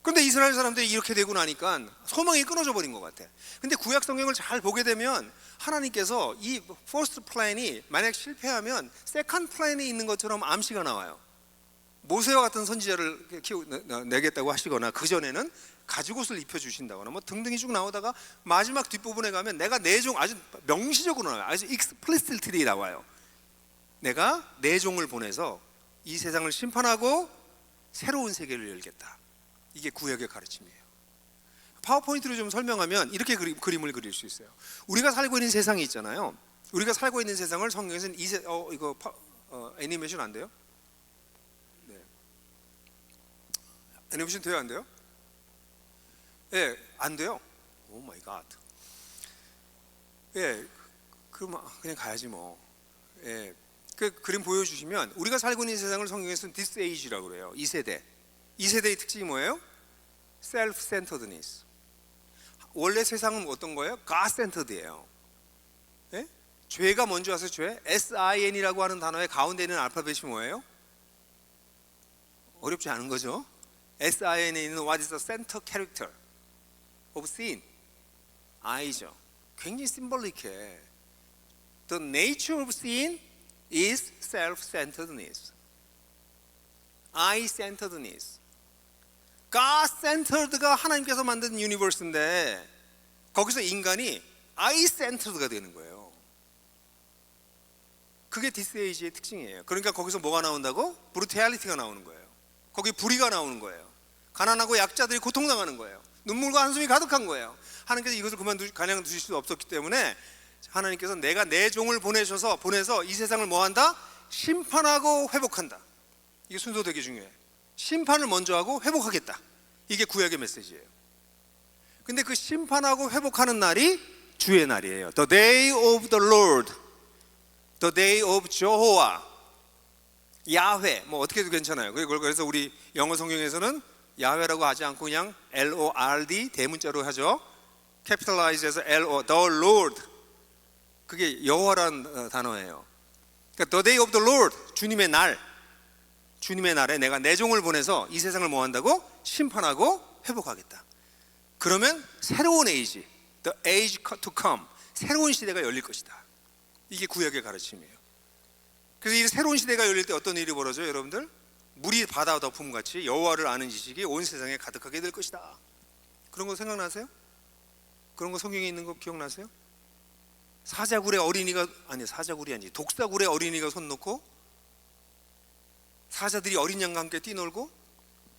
그런데 이스라엘 사람들이 이렇게 되고 나니까 소망이 끊어져 버린 것 같아. 근데 구약 성경을 잘 보게 되면 하나님께서 이 퍼스트 플랜이 만약 실패하면 세컨드 플랜이 있는 것처럼 암시가 나와요. 모세와 같은 선지자를 내겠다고 하시거나, 그 전에는 가죽옷을 입혀주신다거나 뭐 등등이 쭉 나오다가 마지막 뒷부분에 가면 내가 내 종, 아주 명시적으로 나와요. 아주 explicitly 나와요. 내가 내 종을 보내서 이 세상을 심판하고 새로운 세계를 열겠다. 이게 구약의 가르침이에요. 파워포인트로 좀 설명하면 이렇게 그림을 그릴 수 있어요. 우리가 살고 있는 세상이 있잖아요. 우리가 살고 있는 세상을 성경에서는 애니메이션 안 돼요? 네. 애니메이션 돼요, 안 돼요? 예, 안 돼요. 오 마이 갓. 예, 그럼 그냥 가야지 뭐. 예, 그 그림 보여주시면 우리가 살고 있는 세상을 성경에서는 this age라고 그래요. 이 세대. 이 세대의 특징이 뭐예요? self-centeredness. 원래 세상은 어떤 거예요? God-centered예요. 예? 죄가 뭔지 아세요? 죄? SIN이라고 하는 단어의 가운데 있는 알파벳이 뭐예요? 어렵지 않은 거죠. SIN에 있는 what is the center character of sin? I죠. 굉장히 심볼릭해. The nature of sin is self-centeredness. I-centeredness. God-centered가 하나님께서 만든 유니버스인데 거기서 인간이 I-centered가 되는 거예요. 그게 this age의 특징이에요. 그러니까 거기서 뭐가 나온다고? 브루탈리티가 나오는 거예요. 거기 불의가 나오는 거예요. 가난하고 약자들이 고통당하는 거예요. 눈물과 한숨이 가득한 거예요. 하나님께서 이것을 가냥 두실 수 없었기 때문에 하나님께서 내가 내 종을 보내서 이 세상을 뭐한다? 심판하고 회복한다. 이게 순서 되게 중요해. 심판을 먼저 하고 회복하겠다. 이게 구약의 메시지예요. 근데 그 심판하고 회복하는 날이 주의 날이에요. The day of the Lord, the day of Jehovah, 야훼. 뭐 어떻게 해도 괜찮아요. 그래서 우리 영어 성경에서는 야훼라고 하지 않고 그냥 Lord 대문자로 하죠. 캐피탈라이즈해서 the Lord. 그게 여호와라는 단어예요. 그러니까 the day of the Lord, 주님의 날. 주님의 날에 내가 내 종을 보내서 이 세상을 뭐 한다고? 심판하고 회복하겠다. 그러면 새로운 에이지, the age to come, 새로운 시대가 열릴 것이다. 이게 구약의 가르침이에요. 그래서 이 새로운 시대가 열릴 때 어떤 일이 벌어져요, 여러분들? 물이 바다 덮음같이 여호와를 아는 지식이 온 세상에 가득하게 될 것이다. 그런 거 생각나세요? 그런 거 성경에 있는 거 기억나세요? 사자굴의 어린이가 독사굴의 어린이가 손 놓고 사자들이 어린 양과 함께 뛰놀고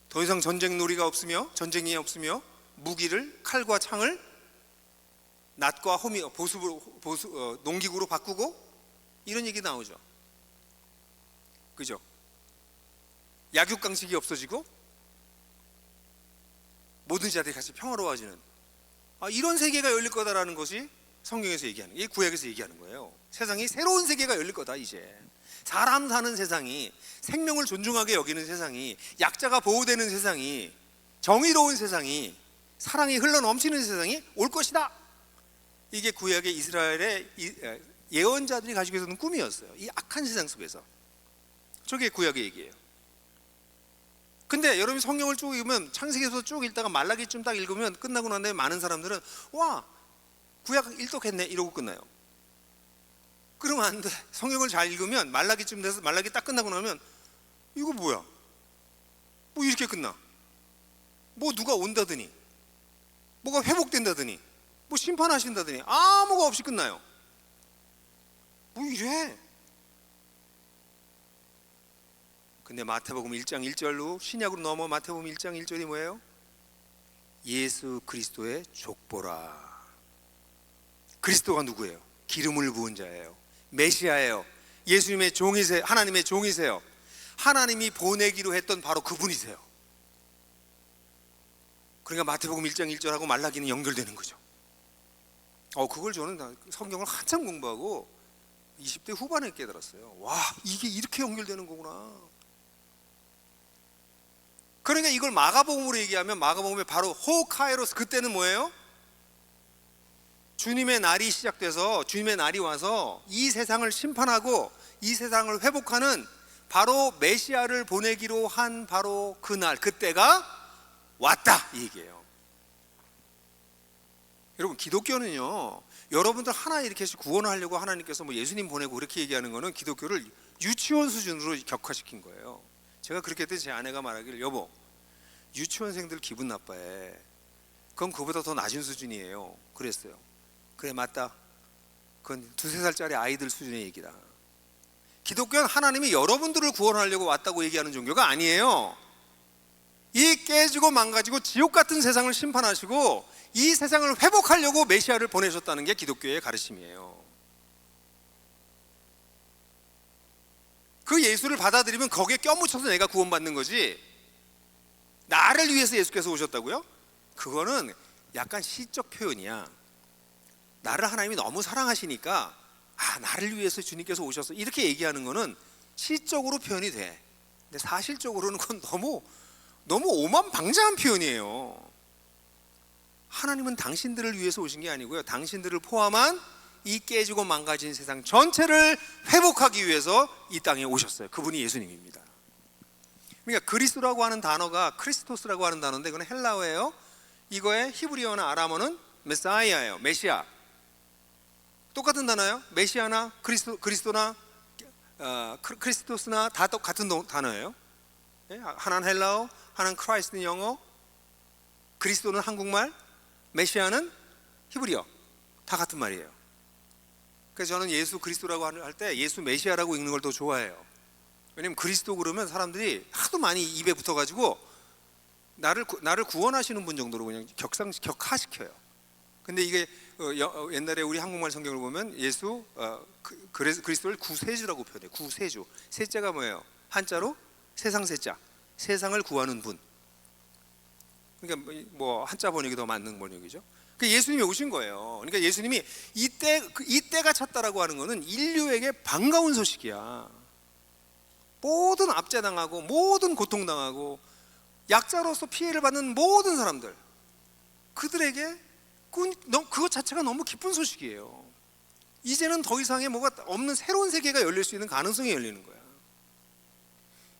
더 이상 전쟁이 없으며 무기를 칼과 창을 낫과 농기구로 바꾸고 이런 얘기 나오죠. 그죠? 약육강식이 없어지고 모든 자들이 같이 평화로워지는 이런 세계가 열릴 거다라는 것이 성경에서 얘기하는, 이게 구약에서 얘기하는 거예요. 세상이 새로운 세계가 열릴 거다. 이제 사람 사는 세상이, 생명을 존중하게 여기는 세상이, 약자가 보호되는 세상이, 정의로운 세상이, 사랑이 흘러넘치는 세상이 올 것이다. 이게 구약의 이스라엘의 예언자들이 가지고 있었던 꿈이었어요. 이 악한 세상 속에서. 저게 구약의 얘기예요. 근데 여러분이 성경을 쭉 읽으면, 창세기에서 쭉 읽다가 말라기쯤 딱 읽으면 끝나고 난 다음에 많은 사람들은 와, 구약 일독했네 이러고 끝나요. 그러면 안 돼. 성경을 잘 읽으면 말라기쯤 돼서 말라기 딱 끝나고 나면 이거 뭐야? 뭐 이렇게 끝나? 뭐 누가 온다더니, 뭐가 회복된다더니, 뭐 심판하신다더니 아무가 없이 끝나요. 뭐 이래? 근데 마태복음 1장 1절로 신약으로 넘어 마태복음 1장 1절이 뭐예요? 예수 그리스도의 족보라. 그리스도가 누구예요? 기름을 부은 자예요. 메시아예요. 예수님의 종이세요. 하나님의 종이세요. 하나님이 보내기로 했던 바로 그분이세요. 그러니까 마태복음 1장 1절하고 말라기는 연결되는 거죠. 그걸 저는 성경을 한참 공부하고 20대 후반에 깨달았어요. 와, 이게 이렇게 연결되는 거구나. 그러니까 이걸 마가복음으로 얘기하면 마가복음에 바로 호카이로스, 그때는 뭐예요? 주님의 날이 시작돼서 주님의 날이 와서 이 세상을 심판하고 이 세상을 회복하는 바로 메시아를 보내기로 한 바로 그날, 그때가 왔다 이 얘기예요. 여러분, 기독교는요, 여러분들 하나 이렇게 해서 구원하려고 하나님께서 뭐 예수님 보내고 그렇게 얘기하는 거는 기독교를 유치원 수준으로 격화시킨 거예요. 제가 그렇게 했더니 제 아내가 말하기를, 여보, 유치원생들 기분 나빠해. 그건 그보다 더 낮은 수준이에요. 그랬어요. 그래, 맞다. 그건 2-3살짜리 아이들 수준의 얘기다. 기독교는 하나님이 여러분들을 구원하려고 왔다고 얘기하는 종교가 아니에요. 이 깨지고 망가지고 지옥 같은 세상을 심판하시고 이 세상을 회복하려고 메시아를 보내셨다는 게 기독교의 가르침이에요. 그 예수를 받아들이면 거기에 껴묻혀서 내가 구원받는 거지, 나를 위해서 예수께서 오셨다고요? 그거는 약간 시적 표현이야. 나를 하나님이 너무 사랑하시니까 나를 위해서 주님께서 오셔서 이렇게 얘기하는 거는 시적으로 표현이 돼. 근데 사실적으로는 그건 너무 오만방자한 표현이에요. 하나님은 당신들을 위해서 오신 게 아니고요, 당신들을 포함한 이 깨지고 망가진 세상 전체를 회복하기 위해서 이 땅에 오셨어요. 그분이 예수님입니다. 그러니까 그리스도라고 하는 단어가 크리스토스라고 하는 단어인데 이거는 헬라어예요. 이거의 히브리어나 아람어는 메사이아예요. 메시아. 똑같은 단어예요. 메시아나 그리스도나 크리스토스나 다 똑같은 단어예요. 하나는 헬라어, 하나는 크라이스트는 영어, 그리스도는 한국말, 메시아는 히브리어. 다 같은 말이에요. 그래서 저는 예수 그리스도라고 할 때 예수 메시아라고 읽는 걸 더 좋아해요. 왜냐면 그리스도 그러면 사람들이 하도 많이 입에 붙어가지고 나를 구원하시는 분 정도로 그냥 격하시켜요. 근데 이게 옛날에 우리 한국말 성경을 보면 예수 그리스도를 구세주라고 표현해요. 구세주. 세자가 뭐예요? 한자로 세상 세자. 세상을 구하는 분. 그러니까 뭐 한자 번역이 더 맞는 번역이죠. 그 예수님이 오신 거예요. 그러니까 예수님이 이때가 찼다라고 하는 거는 인류에게 반가운 소식이야. 모든 압제당하고 모든 고통당하고 약자로서 피해를 받는 모든 사람들, 그들에게 그것 자체가 너무 기쁜 소식이에요. 이제는 더 이상의 뭐가 없는 새로운 세계가 열릴 수 있는 가능성이 열리는 거야.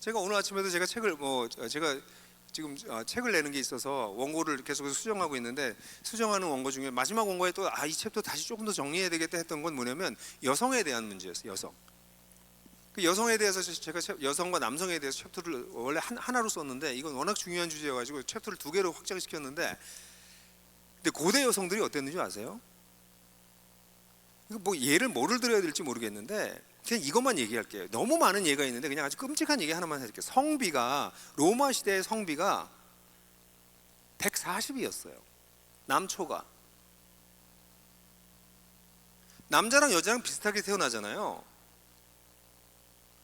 제가 오늘 아침에도 제가 지금 책을 내는 게 있어서 원고를 계속 수정하고 있는데, 수정하는 원고 중에 마지막 원고에 또 이 챕터 다시 조금 더 정리해야 되겠다 했던 건 뭐냐면 여성에 대한 문제였어요. 여성. 그 여성에 대해서 제가 여성과 남성에 대해서 챕터를 원래 하나로 썼는데 이건 워낙 중요한 주제여가지고 챕터를 2개로 확장시켰는데, 근데 고대 여성들이 어땠는지 아세요? 뭐 뭐를 들어야 될지 모르겠는데 그냥 이것만 얘기할게요. 너무 많은 예가 있는데 그냥 아주 끔찍한 얘기 하나만 해드릴게요. 성비가, 로마 시대의 성비가 140이었어요. 남초가. 남자랑 여자랑 비슷하게 태어나잖아요.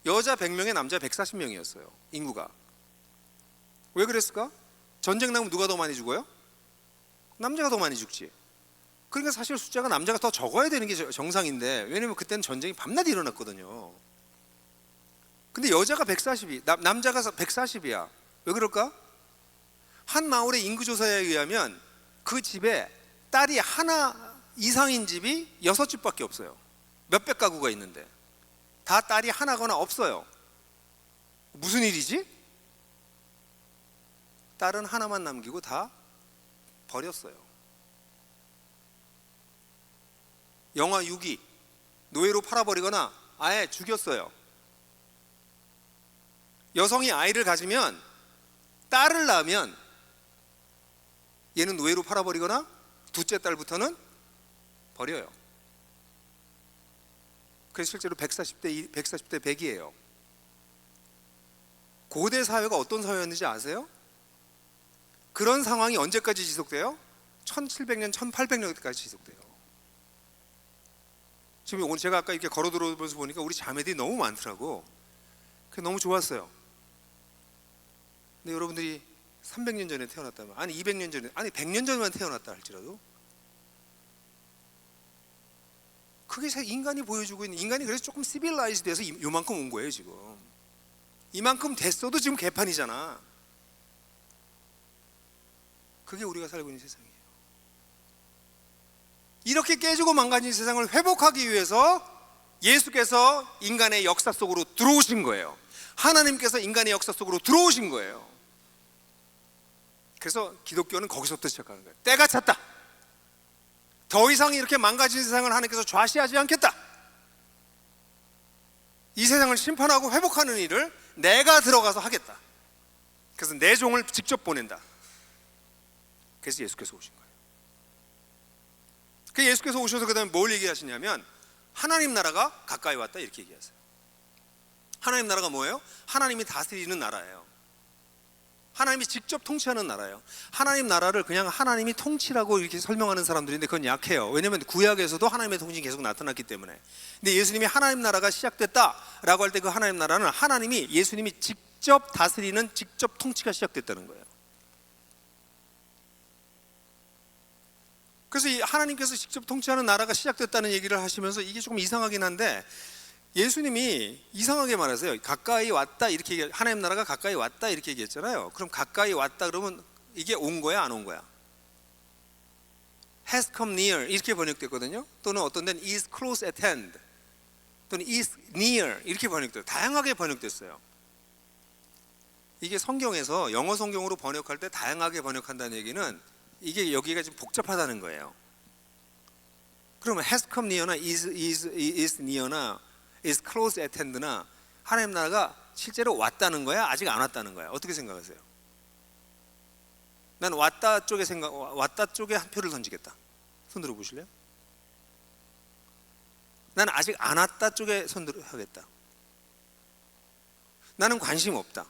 여자 100명에 남자 140명이었어요. 인구가. 왜 그랬을까? 전쟁 나면 누가 더 많이 죽어요? 남자가 더 많이 죽지. 그러니까 사실 숫자가 남자가 더 적어야 되는 게 정상인데, 왜냐면 그때는 전쟁이 밤낮 일어났거든요. 근데 여자가 남자가 140이야. 왜 그럴까? 한 마을의 인구조사에 의하면 그 집에 딸이 하나 이상인 집이 6집밖에 없어요. 몇백 가구가 있는데 다 딸이 하나거나 없어요. 무슨 일이지? 딸은 하나만 남기고 다 버렸어요. 영아 유기, 노예로 팔아버리거나 아예 죽였어요. 여성이 아이를 가지면, 딸을 낳으면 얘는 노예로 팔아버리거나 둘째 딸부터는 버려요. 그래서 실제로 140대 100이에요. 고대 사회가 어떤 사회였는지 아세요? 그런 상황이 언제까지 지속돼요? 1700년, 1800년까지 지속돼요. 지금 오늘 제가 아까 이렇게 걸어 들어오면서 보니까 우리 자매들이 너무 많더라고. 그게 너무 좋았어요. 근데 여러분들이 300년 전에 태어났다면, 아니 200년 전에, 아니 100년 전만 태어났다 할지라도 그게 인간이 보여주고 있는, 인간이 그래서 조금 시빌라이즈 돼서 요만큼 온 거예요. 지금 이만큼 됐어도 지금 개판이잖아. 그게 우리가 살고 있는 세상이에요. 이렇게 깨지고 망가진 세상을 회복하기 위해서 예수께서 인간의 역사 속으로 들어오신 거예요. 하나님께서 인간의 역사 속으로 들어오신 거예요. 그래서 기독교는 거기서부터 시작하는 거예요. 때가 찼다. 더 이상 이렇게 망가진 세상을 하나님께서 좌시하지 않겠다. 이 세상을 심판하고 회복하는 일을 내가 들어가서 하겠다. 그래서 내 종을 직접 보낸다. 그래서 예수께서 오신 거예요. 그 예수께서 오셔서 그 다음에 뭘 얘기하시냐면 하나님 나라가 가까이 왔다 이렇게 얘기하세요. 하나님 나라가 뭐예요? 하나님이 다스리는 나라예요. 하나님이 직접 통치하는 나라예요. 하나님 나라를 그냥 하나님이 통치라고 이렇게 설명하는 사람들인데 그건 약해요. 왜냐하면 구약에서도 하나님의 통치가 계속 나타났기 때문에. 근데 예수님이 하나님 나라가 시작됐다라고 할 때 그 하나님 나라는 하나님이 예수님이 직접 다스리는 직접 통치가 시작됐다는 거예요. 그래서 이 하나님께서 직접 통치하는 나라가 시작됐다는 얘기를 하시면서 이게 조금 이상하긴 한데, 예수님이 이상하게 말하세요. 가까이 왔다 이렇게 얘기, 하나님 나라가 가까이 왔다 이렇게 얘기했잖아요. 그럼 가까이 왔다 그러면 이게 온 거야, 안 온 거야? has come near 이렇게 번역됐거든요. 또는 어떤 데는 is close at hand, 또는 is near 이렇게 번역돼요. 다양하게 번역됐어요. 이게 성경에서 영어 성경으로 번역할 때 다양하게 번역한다는 얘기는 이게 여기가 좀 복잡하다는 거예요. 그러면 has come near나 is near나 is close at hand나 하나님 나라가 실제로 왔다는 거야, 아직 안 왔다는 거야? 어떻게 생각하세요? 난 왔다 쪽에 한 표를 던지겠다. 손 들어 보실래요? 나는 아직 안 왔다 쪽에 손 들어 하겠다. 나는 관심 없다.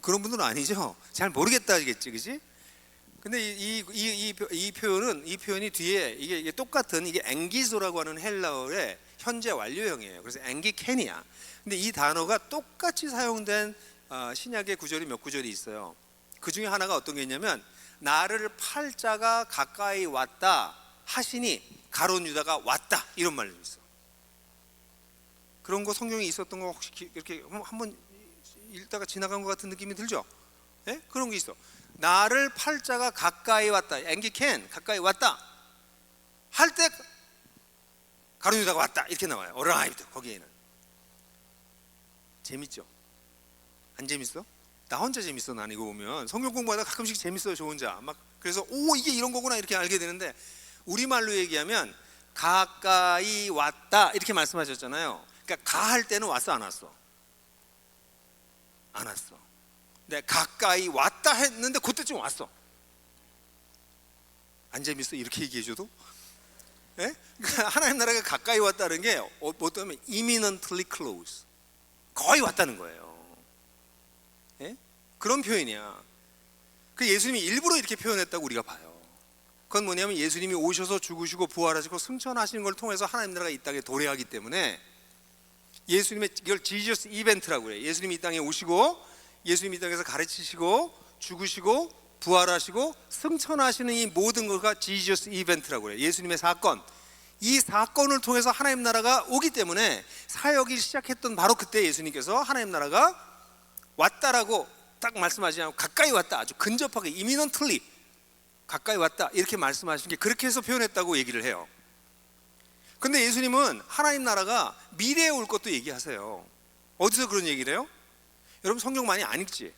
그런 분들은 아니죠. 잘 모르겠다겠지, 그지? 근데 이 표현이 뒤에 이게 똑같은 이게 앵기소라고 하는 헬라어의 현재 완료형이에요. 그래서 앵기켄이야. 근데 이 단어가 똑같이 사용된 신약의 구절이 몇 구절이 있어요. 그 중에 하나가 어떤 게 있냐면, 나를 팔자가 가까이 왔다 하시니 가룟 유다가 왔다, 이런 말이 있어. 그런 거 성경에 있었던 거 혹시 이렇게 한번 읽다가 지나간 것 같은 느낌이 들죠? 네? 그런 게 있어. 나를 팔자가 가까이 왔다, 앵기켄 가까이 왔다 할 때 가룟 유다가 왔다 이렇게 나와요. arrived. 거기에는 재밌죠? 안 재밌어? 나 혼자 재밌어. 난 이거 보면 성경 공부하다 가끔씩 재밌어요. 저 혼자 막. 그래서 오, 이게 이런 거구나 이렇게 알게 되는데, 우리말로 얘기하면 가까이 왔다 이렇게 말씀하셨잖아요. 그러니까 가 할 때는 왔어, 안 왔어? 안 왔어. 근데 가까이 왔다 했는데 그때쯤 왔어. 안 재밌어? 이렇게 얘기해줘도? 예? 그러니까 하나님 나라가 가까이 왔다는 게 어떠면 imminently close, 거의 왔다는 거예요. 예? 그런 표현이야. 그 예수님이 일부러 이렇게 표현했다고 우리가 봐요. 그건 뭐냐면 예수님이 오셔서 죽으시고 부활하시고 승천하시는 걸 통해서 하나님 나라가 이 땅에 도래하기 때문에, 예수님의 이걸 지저스 이벤트라고 그래요. 예수님이 이 땅에 오시고 예수님이 이 땅에서 가르치시고 죽으시고 부활하시고 승천하시는 이 모든 것가 지저스 이벤트라고 그래요. 예수님의 사건. 이 사건을 통해서 하나님 나라가 오기 때문에 사역이 시작했던 바로 그때 예수님께서 하나님 나라가 왔다라고 딱 말씀하지 않고 가까이 왔다, 아주 근접하게 imminently 가까이 왔다 이렇게 말씀하신 게, 그렇게 해서 표현했다고 얘기를 해요. 근데 예수님은 하나님 나라가 미래에 올 것도 얘기하세요. 어디서 그런 얘기를 해요? 여러분 성경 많이 안 읽지?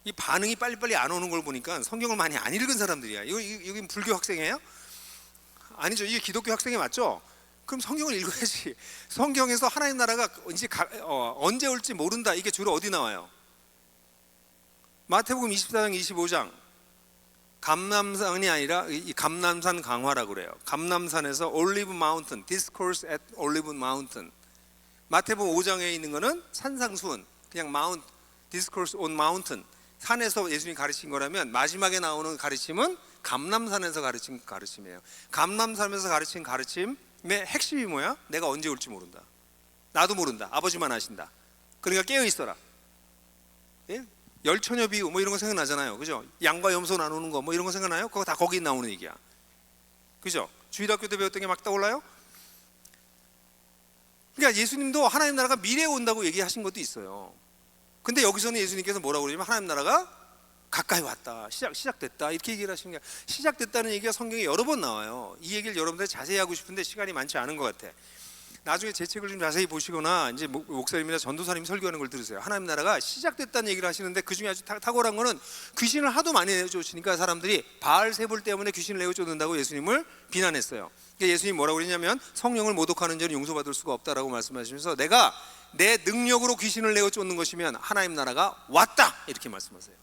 이 반응이 빨리빨리 안 오는 걸 보니까 성경을 많이 안 읽은 사람들이야. 여기 불교 학생이에요? 아니죠. 이게 기독교 학생이 맞죠? 그럼 성경을 읽어야지. 성경에서 하나님 나라가 이제 언제 올지 모른다, 이게 주로 어디 나와요? 마태복음 24장 25장. 감람산이 아니라 이 감람산 강화라고 그래요. 감람산에서 올리브 마운틴, 디스코스 앳 올리브 마운틴. 마태복음 5장에 있는 거는 산상수훈, 그냥 마운트, 디스코스 온 마운틴, 산에서 예수님이 가르친 거라면, 마지막에 나오는 가르침은 감람산에서 가르친 가르침이에요. 감람산에서 가르친 가르침의 핵심이 뭐야? 내가 언제 올지 모른다. 나도 모른다. 아버지만 아신다. 그러니까 깨어 있어라. 예? 열처녀 비유 뭐 이런 거 생각나잖아요. 그죠? 양과 염소 나누는 거 뭐 이런 거 생각나요? 그거 다 거기 나오는 얘기야. 그죠? 주일학교 때 배웠던 게 막 떠올라요? 그러니까 예수님도 하나님 나라가 미래에 온다고 얘기하신 것도 있어요. 근데 여기서는 예수님께서 뭐라고 그러냐면 하나님 나라가 가까이 왔다, 시작됐다 이렇게 얘기를 하시는 게, 시작됐다는 얘기가 성경에 여러 번 나와요. 이 얘기를 여러분들 자세히 하고 싶은데 시간이 많지 않은 것 같아. 나중에 제 책을 좀 자세히 보시거나 이제 목사님이나 전도사님 설교하는 걸 들으세요. 하나님 나라가 시작됐다는 얘기를 하시는데, 그 중에 아주 탁월한 거는 귀신을 하도 많이 내쫓으니까 사람들이 바알세불 때문에 귀신을 내쫓는다고 예수님을 비난했어요. 그러니까 예수님이 뭐라고 그러냐면, 성령을 모독하는 자는 용서받을 수가 없다라고 말씀하시면서, 내가 내 능력으로 귀신을 내쫓는 것이면 하나님 나라가 왔다 이렇게 말씀하세요.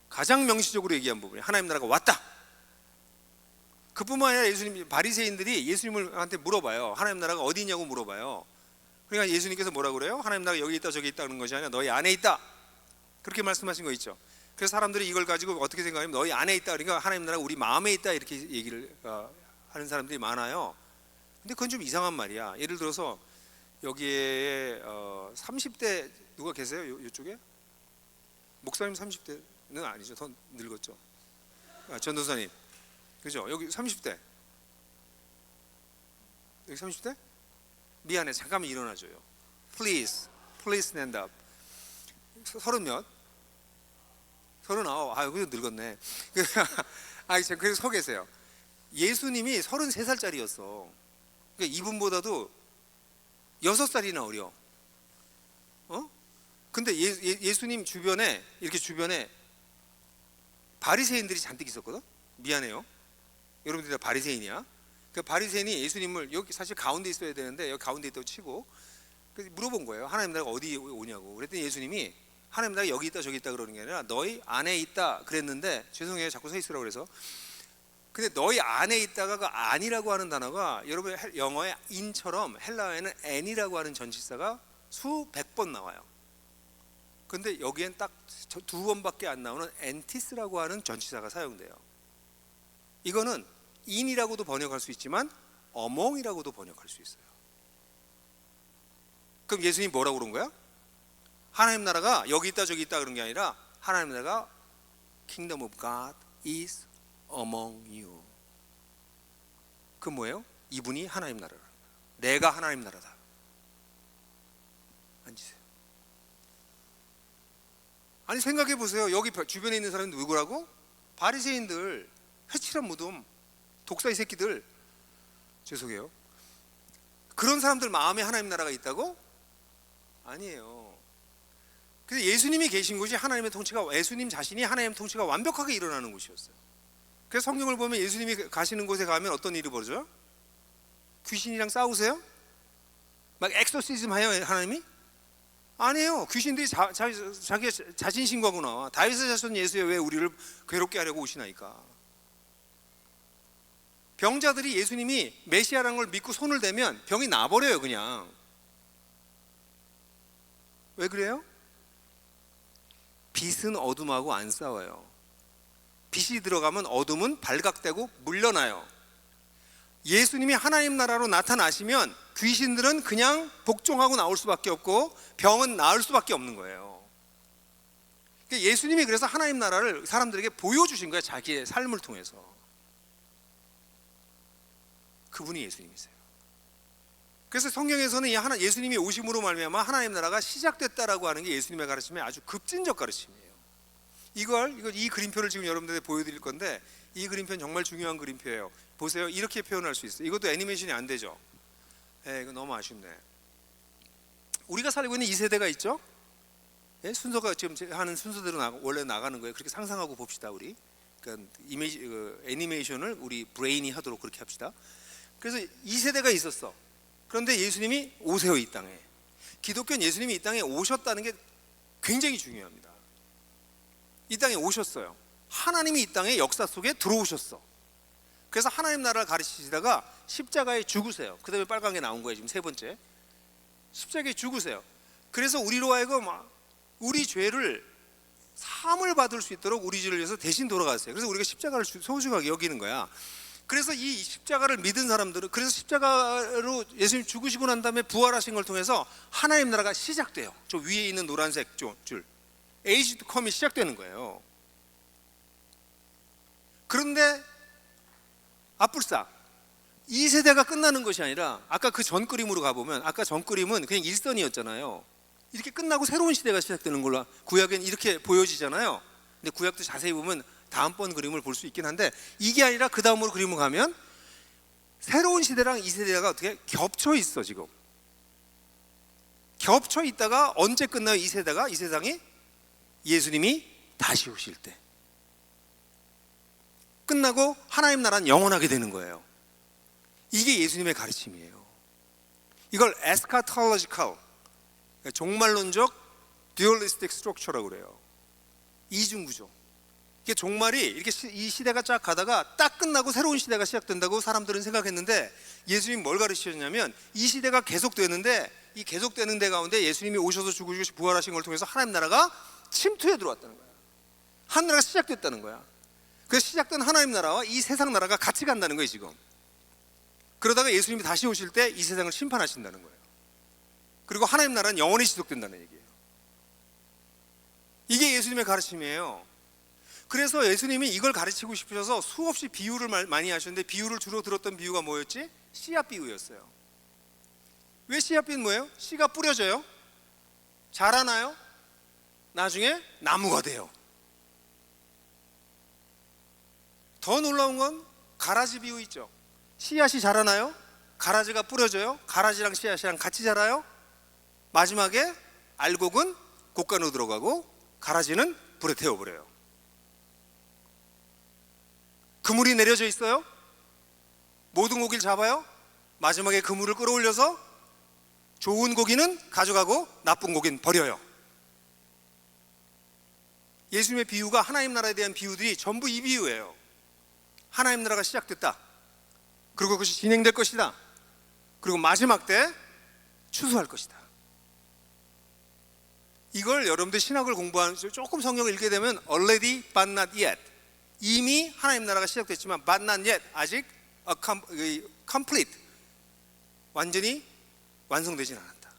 가장 명시적으로 얘기한 부분이 하나님 나라가 왔다. 그뿐만 아니라 예수님, 바리새인들이 예수님한테 물어봐요. 하나님 나라가 어디 있냐고 물어봐요. 그러니까 예수님께서 뭐라고 그래요? 하나님 나라가 여기 있다 저기 있다는 것이 아니라 너희 안에 있다. 그렇게 말씀하신 거 있죠. 그래서 사람들이 이걸 가지고 어떻게 생각하면 너희 안에 있다, 그러니까 하나님 나라가 우리 마음에 있다, 이렇게 얘기를 하는 사람들이 많아요. 근데 그건 좀 이상한 말이야. 예를 들어서 여기에 30대 누가 계세요? 이쪽에? 목사님 30대는 아니죠. 더 늙었죠. 전도사님, 그죠? 여기 30대. 여기 30대? 미안해, 잠깐만 일어나줘요. Please stand up. 30몇? 39. 여기 늙었네. 그래서 서 계세요. 예수님이 33살짜리였어. 그러니까 이분보다도 6살이나 어려. 근데 예수님 주변에, 이렇게 주변에 바리새인들이 잔뜩 있었거든. 미안해요, 여러분들이 다 바리새인이야. 그 바리새인이 예수님을, 여기 사실 가운데 있어야 되는데 여기 가운데 있다고 치고, 그래서 물어본 거예요. 하나님 나라가 어디 오냐고. 그랬더니 예수님이 하나님 나라가 여기 있다 저기 있다 그러는 게 아니라 너희 안에 있다 그랬는데, 죄송해요 자꾸 서 있으라고 그래서. 근데 너희 안에 있다가 그 안이라고 하는 단어가 여러분 영어의 in처럼 헬라어에는 n이라고 하는 전치사가 수백 번 나와요. 근데 여기엔 딱 2번밖에 안 나오는 엔티스라고 하는 전치사가 사용돼요. 이거는 in이라고도 번역할 수 있지만 among이라고도 번역할 수 있어요. 그럼 예수님이 뭐라고 그런 거야? 하나님 나라가 여기 있다 저기 있다 그런 게 아니라 하나님 나라가 Kingdom of God is among you. 그 뭐예요? 이분이 하나님 나라라. 내가 하나님 나라다. 앉으세요. 아니 생각해 보세요. 여기 주변에 있는 사람이 누구라고? 바리새인들, 회칠한 무덤, 독사의 새끼들. 죄송해요. 그런 사람들 마음에 하나님 나라가 있다고? 아니에요. 그래서 예수님이 계신 곳이 하나님의 통치가, 예수님 자신이 하나님의 통치가 완벽하게 일어나는 곳이었어요. 그래서 성경을 보면 예수님이 가시는 곳에 가면 어떤 일이 벌어져요? 귀신이랑 싸우세요? 막 엑소시즘 해요 하나님이? 아니에요. 귀신들이 자기 자신 신고하고 나와. 다윗의 자손 예수여 왜 우리를 괴롭게 하려고 오시나이까. 병자들이 예수님이 메시아라는 걸 믿고 손을 대면 병이 나버려요 그냥. 왜 그래요? 빛은 어둠하고 안 싸워요. 빛이 들어가면 어둠은 발각되고 물러나요. 예수님이 하나님 나라로 나타나시면 귀신들은 그냥 복종하고 나올 수밖에 없고 병은 나을 수밖에 없는 거예요. 예수님이 그래서 하나님 나라를 사람들에게 보여주신 거예요. 자기의 삶을 통해서. 그분이 예수님이세요. 그래서 성경에서는 예수님이 오심으로 말미암아 하나님 나라가 시작됐다라고 하는 게 예수님의 가르침의 아주 급진적 가르침이에요. 이 그림표를 지금 여러분들에게 보여드릴 건데, 이 그림표는 정말 중요한 그림표예요. 보세요. 이렇게 표현할 수 있어요. 이것도 애니메이션이 안 되죠. 이거 너무 아쉽네. 우리가 살고 있는 이 세대가 있죠. 순서가 지금 하는 순서대로 원래 나가는 거예요. 그렇게 상상하고 봅시다. 우리 그러니까 애니메이션을 우리 브레인이 하도록 그렇게 합시다. 그래서 이 세대가 있었어. 그런데 예수님이 오세요 이 땅에. 기독교는 예수님이 이 땅에 오셨다는 게 굉장히 중요합니다. 이 땅에 오셨어요. 하나님이 이 땅의 역사 속에 들어오셨어. 그래서 하나님 나라를 가르치시다가 십자가에 죽으세요. 그 다음에 빨간 게 나온 거예요. 지금 세 번째. 십자가에 죽으세요. 그래서 우리로 하여금 우리 죄를 사함을 받을 수 있도록 우리 죄를 위해서 대신 돌아갔어요. 그래서 우리가 십자가를 소중하게 여기는 거야. 그래서 이 십자가를 믿은 사람들은, 그래서 십자가로 예수님 죽으시고 난 다음에 부활하신 걸 통해서 하나님 나라가 시작돼요. 저 위에 있는 노란색 줄 에이지 투 컴이 시작되는 거예요. 그런데 앞불싸 이 세대가 끝나는 것이 아니라, 아까 그 전 그림으로 가보면, 아까 전 그림은 그냥 일선이었잖아요. 이렇게 끝나고 새로운 시대가 시작되는 걸로 구약엔 이렇게 보여지잖아요. 근데 구약도 자세히 보면 다음번 그림을 볼 수 있긴 한데, 이게 아니라 그 다음으로 그림을 가면 새로운 시대랑 이 세대가 어떻게 겹쳐 있어. 지금 겹쳐 있다가 언제 끝나요? 이 세상이 예수님이 다시 오실 때 끝나고 하나님 나라는 영원하게 되는 거예요. 이게 예수님의 가르침이에요. 이걸 에스카톨로지컬, 종말론적 듀얼리스틱 스트럭처라고 그래요. 이중구조. 이게 종말이 이렇게 이 시대가 쫙 가다가 딱 끝나고 새로운 시대가 시작된다고 사람들은 생각했는데, 예수님이 뭘 가르치셨냐면 이 시대가 계속되는데, 이 계속되는 데 가운데 예수님이 오셔서 죽으시고 부활하신 걸 통해서 하나님 나라가 침투해 들어왔다는 거야. 하나님 나라가 시작됐다는 거야. 그래서 시작된 하나님 나라와 이 세상 나라가 같이 간다는 거예요 지금. 그러다가 예수님이 다시 오실 때 이 세상을 심판하신다는 거예요. 그리고 하나님 나라는 영원히 지속된다는 얘기예요. 이게 예수님의 가르침이에요. 그래서 예수님이 이걸 가르치고 싶으셔서 수없이 비유를 많이 하셨는데, 비유를 주로 들었던 비유가 뭐였지? 씨앗 비유였어요. 왜 씨앗 비유는 뭐예요? 씨가 뿌려져요, 자라나요, 나중에 나무가 돼요. 더 놀라운 건 가라지 비유 있죠. 씨앗이 자라나요, 가라지가 뿌려져요, 가라지랑 씨앗이랑 같이 자라요, 마지막에 알곡은 곡간으로 들어가고 가라지는 불에 태워버려요. 그물이 내려져 있어요, 모든 고기를 잡아요, 마지막에 그물을 끌어올려서 좋은 고기는 가져가고 나쁜 고기는 버려요. 예수님의 비유가, 하나님 나라에 대한 비유들이 전부 이 비유예요. 하나님 나라가 시작됐다, 그리고 그것이 진행될 것이다, 그리고 마지막 때 추수할 것이다. 이걸 여러분들 신학을 공부하는, 조금 성경을 읽게 되면 already but not yet, 이미 하나님 나라가 시작됐지만 but not yet, 아직 complete, 완전히 완성되진 않았다.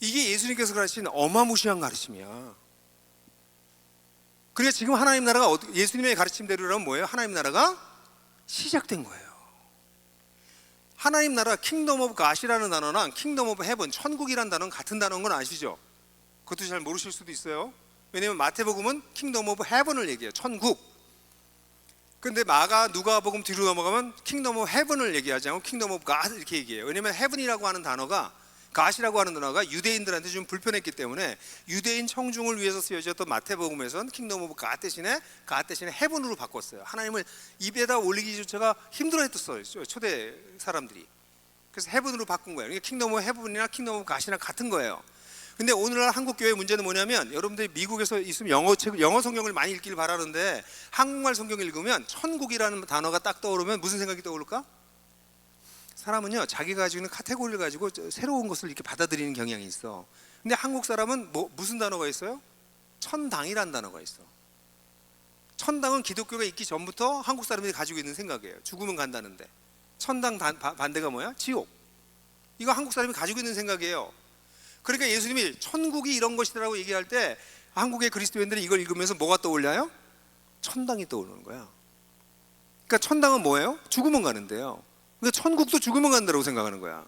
이게 예수님께서 가르친 어마무시한 가르침이야. 그러니까 지금 하나님 나라가 예수님의 가르침대로라면 뭐예요? 하나님 나라가 시작된 거예요. 하나님 나라, 킹덤 오브 갓이라는 단어랑 킹덤 오브 헤븐, 천국이라는 단어는 같은 단어인 건 아시죠? 그것도 잘 모르실 수도 있어요. 왜냐하면 마태복음은 킹덤 오브 헤븐을 얘기해요, 천국. 근데 마가, 누가복음 뒤로 넘어가면 킹덤 오브 헤븐을 얘기하지 않고 킹덤 오브 갓 이렇게 얘기해요. 왜냐하면 헤븐이라고 하는 단어가, 갓이라고 하는 단어가 유대인들한테 좀 불편했기 때문에 유대인 청중을 위해서 쓰여졌던 마태복음에서는 킹덤 오브 갓 대신에 헤븐으로 바꿨어요. 하나님을 입에다 올리기조차가 힘들어했었어요, 초대 사람들이. 그래서 헤븐으로 바꾼 거예요. 그러니까 킹덤 오브 헤븐이나 킹덤 오브 갓이나 같은 거예요. 근데 오늘날 한국 교회 문제는 뭐냐면, 여러분들이 미국에서 있으면 영어 성경을 많이 읽길 바라는데, 한국말 성경을 읽으면 천국이라는 단어가 딱 떠오르면 무슨 생각이 떠오를까? 사람은요, 자기가 가지고 있는 카테고리를 가지고 새로운 것을 이렇게 받아들이는 경향이 있어. 근데 한국 사람은 무슨 단어가 있어요? 천당이라는 단어가 있어. 천당은 기독교가 있기 전부터 한국 사람들이 가지고 있는 생각이에요. 죽으면 간다는데. 천당 반대가 뭐야? 지옥. 이거 한국 사람이 가지고 있는 생각이에요. 그러니까 예수님이 천국이 이런 것이라고 얘기할 때 한국의 그리스도인들이 이걸 읽으면서 뭐가 떠올려요? 천당이 떠오르는 거야. 그러니까 천당은 뭐예요? 죽으면 가는데요. 그러니까 천국도 죽으면 간다고 생각하는 거야.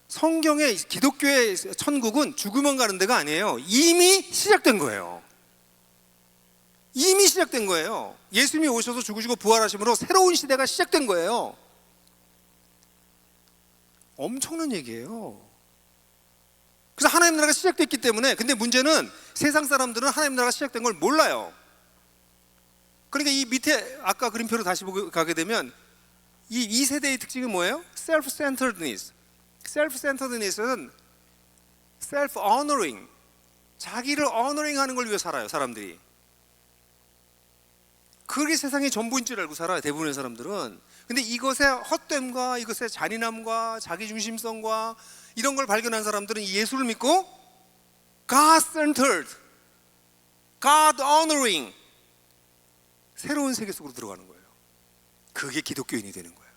성경의, 기독교의 천국은 죽으면 가는 데가 아니에요. 이미 시작된 거예요. 이미 시작된 거예요. 예수님이 오셔서 죽으시고 부활하심으로 새로운 시대가 시작된 거예요. 엄청난 얘기예요. 그래서 하나님 나라가 시작됐기 때문에, 근데 문제는 세상 사람들은 하나님 나라가 시작된 걸 몰라요. 그러니까 이 밑에 아까 그림표로 다시 보고 가게 되면 이 세대의 특징이 뭐예요? self-centeredness. self-centeredness는 self-honoring, 자기를 honoring 하는 걸 위해 살아요, 사람들이. 그게 세상의 전부인 줄 알고 살아요, 대부분의 사람들은. 근데 이것의 헛됨과 이것의 잔인함과 자기중심성과 이런 걸 발견한 사람들은 예수를 믿고 God-centered, God-honoring, 새로운 세계 속으로 들어가는 거예요. 그게 기독교인이 되는 거예요.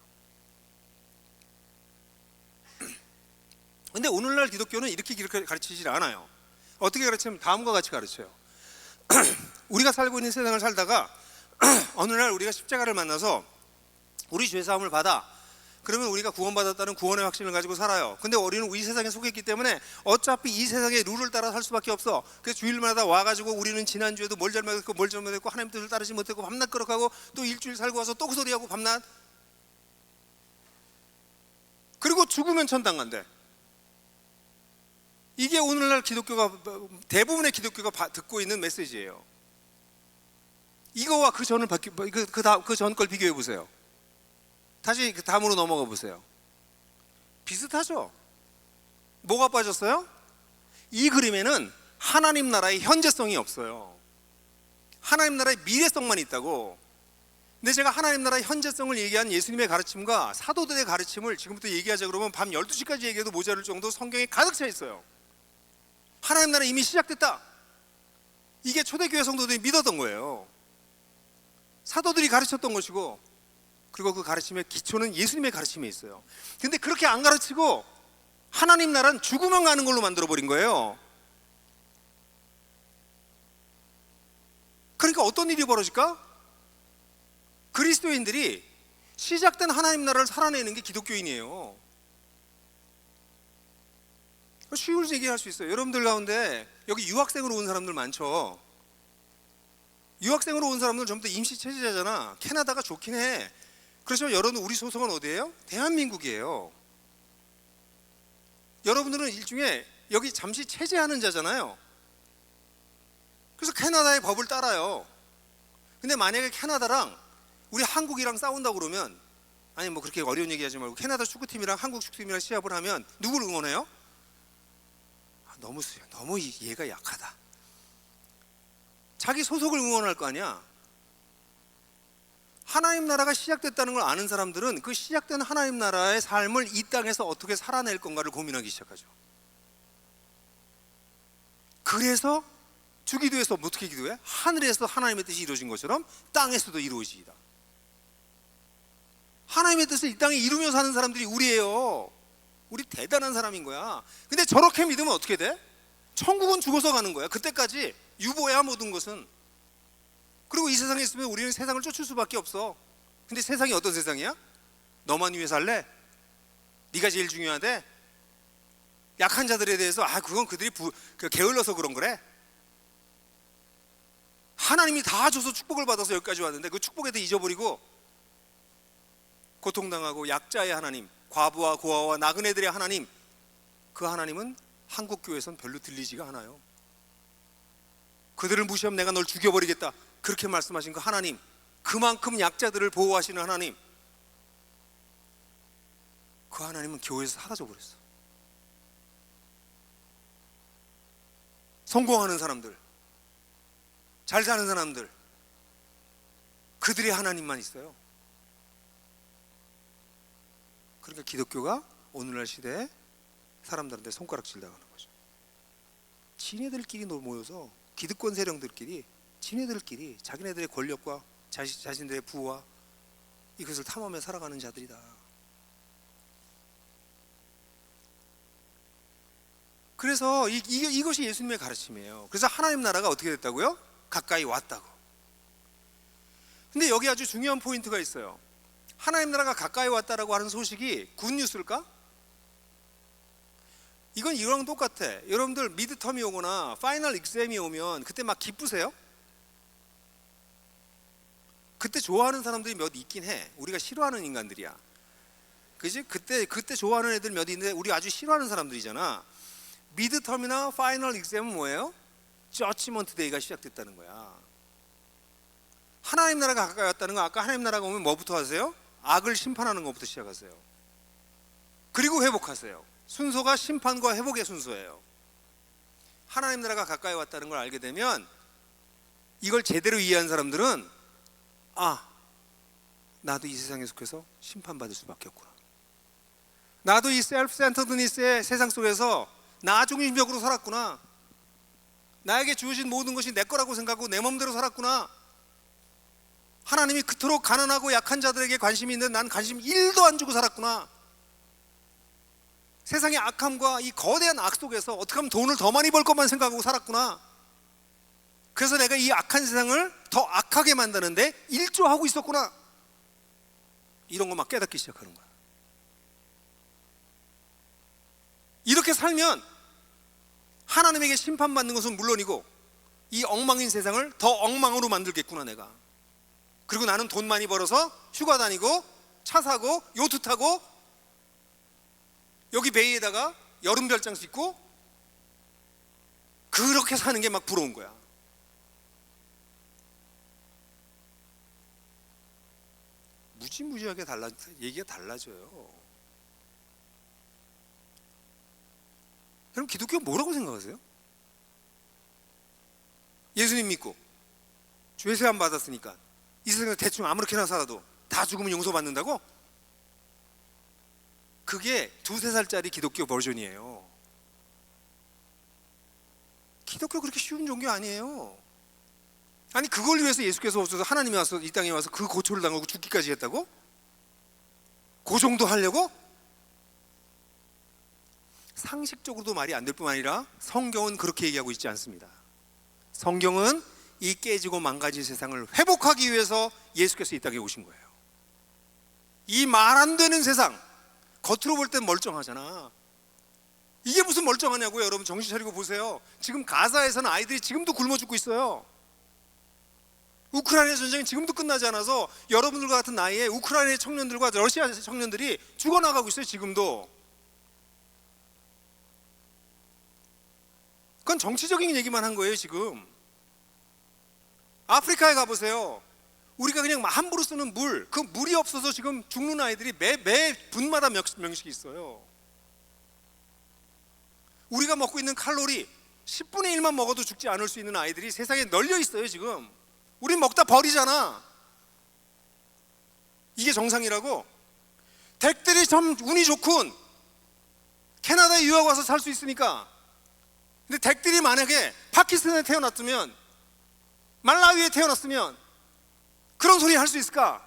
근데 오늘날 기독교는 이렇게 가르치질 않아요. 어떻게 가르치면 다음과 같이 가르쳐요. 우리가 살고 있는 세상을 살다가 어느 날 우리가 십자가를 만나서 우리 죄사함을 받아, 그러면 우리가 구원받았다는 구원의 확신을 가지고 살아요. 근데 우리는 이 세상에 속했기 때문에 어차피 이 세상의 룰을 따라 살 수밖에 없어. 그래서 주일마다 와가지고 우리는 지난주에도 뭘 잘못했고 뭘 잘못했고 하나님 뜻을 따르지 못했고 밤낮 거룩하고, 또 일주일 살고 와서 또 그 소리하고 밤낮. 그리고 죽으면 천당 간대. 이게 오늘날 기독교가, 대부분의 기독교가 듣고 있는 메시지예요. 이거와 그 전을 그 전 걸 비교해 보세요. 다시 그 다음으로 넘어가 보세요. 비슷하죠? 뭐가 빠졌어요? 이 그림에는 하나님 나라의 현재성이 없어요. 하나님 나라의 미래성만 있다고. 근데 제가 하나님 나라의 현재성을 얘기한 예수님의 가르침과 사도들의 가르침을 지금부터 얘기하자 그러면 밤 12시까지 얘기해도 모자랄 정도 성경에 가득 차 있어요. 하나님 나라 이미 시작됐다. 이게 초대교회 성도들이 믿었던 거예요. 사도들이 가르쳤던 것이고, 그리고 그 가르침의 기초는 예수님의 가르침에 있어요. 근데 그렇게 안 가르치고 하나님 나라는 죽으면 가는 걸로 만들어버린 거예요. 그러니까 어떤 일이 벌어질까? 그리스도인들이 시작된 하나님 나라를 살아내는 게 기독교인이에요. 쉬운 얘기할 수 있어요. 여러분들 가운데 여기 유학생으로 온 사람들 많죠. 유학생으로 온 사람들 전부 다 임시체제자잖아. 캐나다가 좋긴 해. 그렇지만 여러분, 우리 소속은 어디예요? 대한민국이에요. 여러분들은 일종의 여기 잠시 체제하는 자잖아요. 그래서 캐나다의 법을 따라요. 근데 만약에 캐나다랑 우리 한국이랑 싸운다고 그러면, 아니 뭐 그렇게 어려운 얘기 하지 말고 캐나다 축구팀이랑 한국 축구팀이랑 시합을 하면 누구를 응원해요? 너무 얘가 약하다. 자기 소속을 응원할 거 아니야. 하나님 나라가 시작됐다는 걸 아는 사람들은 그 시작된 하나님 나라의 삶을 이 땅에서 어떻게 살아낼 건가를 고민하기 시작하죠. 그래서 주기도에서 어떻게 기도해? 하늘에서 하나님의 뜻이 이루어진 것처럼 땅에서도 이루어지이다. 하나님의 뜻을 이 땅에 이루며 사는 사람들이 우리예요. 우리 대단한 사람인 거야. 근데 저렇게 믿으면 어떻게 돼? 천국은 죽어서 가는 거야. 그때까지 유보야, 모든 것은. 그리고 이 세상에 있으면 우리는 세상을 쫓을 수밖에 없어. 근데 세상이 어떤 세상이야? 너만 위해 살래? 네가 제일 중요하대? 약한 자들에 대해서 그건 그들이 게을러서 그런 거래. 하나님이 다 줘서 축복을 받아서 여기까지 왔는데 그 축복에 대해 잊어버리고 고통당하고 약자의 하나님, 과부와 고아와 나그네들의 하나님, 그 하나님은 한국교회에선 별로 들리지가 않아요. 그들을 무시하면 내가 널 죽여버리겠다, 그렇게 말씀하신 그 하나님, 그만큼 약자들을 보호하시는 하나님, 그 하나님은 교회에서 사라져버렸어. 성공하는 사람들, 잘 사는 사람들, 그들의 하나님만 있어요. 그러니까 기독교가 오늘날 시대에 사람들한테 손가락질 당하는 거죠. 지네들끼리 모여서, 기득권 세력들끼리 지네들끼리 자기네들의 권력과 자신들의 부와 이것을 탐하며 살아가는 자들이다. 그래서 이것이 예수님의 가르침이에요. 그래서 하나님 나라가 어떻게 됐다고요? 가까이 왔다고. 근데 여기 아주 중요한 포인트가 있어요. 하나님 나라가 가까이 왔다라고 하는 소식이 굿뉴스일까? 이건 이거랑 똑같아. 여러분들 미드텀이 오거나 파이널 익셈이 오면 그때 막 기쁘세요? 그때 좋아하는 사람들이 몇 있긴 해. 우리가 싫어하는 인간들이야. 그지? 그때 좋아하는 애들 몇 있는데 우리 아주 싫어하는 사람들이잖아. 미드텀이나 파이널 익셈은 뭐예요? 저지먼트 데이가 시작됐다는 거야. 하나님 나라가 가까이 왔다는 거, 아까 하나님 나라가 오면 뭐부터 하세요? 악을 심판하는 것부터 시작하세요. 그리고 회복하세요. 순서가 심판과 회복의 순서예요. 하나님 나라가 가까이 왔다는 걸 알게 되면 이걸 제대로 이해한 사람들은 나도 이 세상에 속해서 심판받을 수밖에 없구나. 나도 이 셀프 센터드니스의 세상 속에서 나 중심적으로 살았구나. 나에게 주어진 모든 것이 내 거라고 생각하고 내 맘대로 살았구나. 하나님이 그토록 가난하고 약한 자들에게 관심이 있는데 난 관심 1도 안 주고 살았구나. 세상의 악함과 이 거대한 악 속에서 어떻게 하면 돈을 더 많이 벌 것만 생각하고 살았구나. 그래서 내가 이 악한 세상을 더 악하게 만드는데 일조하고 있었구나. 이런 거 막 깨닫기 시작하는 거야. 이렇게 살면 하나님에게 심판받는 것은 물론이고 이 엉망인 세상을 더 엉망으로 만들겠구나 내가. 그리고 나는 돈 많이 벌어서 휴가 다니고 차 사고 요트 타고 여기 베이에다가 여름 별장 짓고 그렇게 사는 게 막 부러운 거야. 무지무지하게 얘기가 달라져요. 그럼 기독교가 뭐라고 생각하세요? 예수님 믿고 죄 안 받았으니까 이 세상에 대충 아무렇게나 살아도 다 죽으면 용서받는다고? 그게 2-3살짜리 기독교 버전이에요. 기독교 그렇게 쉬운 종교 아니에요. 아니 그걸 위해서 예수께서 오셔서 하나님이 와서 이 땅에 와서 그 고초를 당하고 죽기까지 했다고? 그 정도 하려고? 상식적으로도 말이 안 될 뿐만 아니라 성경은 그렇게 얘기하고 있지 않습니다. 성경은 이 깨지고 망가진 세상을 회복하기 위해서 예수께서 이 땅에 오신 거예요. 이 말 안 되는 세상, 겉으로 볼 땐 멀쩡하잖아. 이게 무슨 멀쩡하냐고요. 여러분 정신 차리고 보세요. 지금 가사에서는 아이들이 지금도 굶어 죽고 있어요. 우크라이나 전쟁이 지금도 끝나지 않아서 여러분들과 같은 나이에 우크라이나 청년들과 러시아 청년들이 죽어나가고 있어요. 지금도. 그건 정치적인 얘기만 한 거예요. 지금 아프리카에 가보세요. 우리가 그냥 함부로 쓰는 물, 그 물이 없어서 지금 죽는 아이들이 매 분마다 몇 명씩 있어요. 우리가 먹고 있는 칼로리 10분의 1만 먹어도 죽지 않을 수 있는 아이들이 세상에 널려 있어요. 지금 우리 먹다 버리잖아. 이게 정상이라고? 댁들이 참 운이 좋군. 캐나다에 유학 와서 살 수 있으니까. 근데 댁들이 만약에 파키스탄에 태어났으면, 말라위에 태어났으면 그런 소리 할 수 있을까?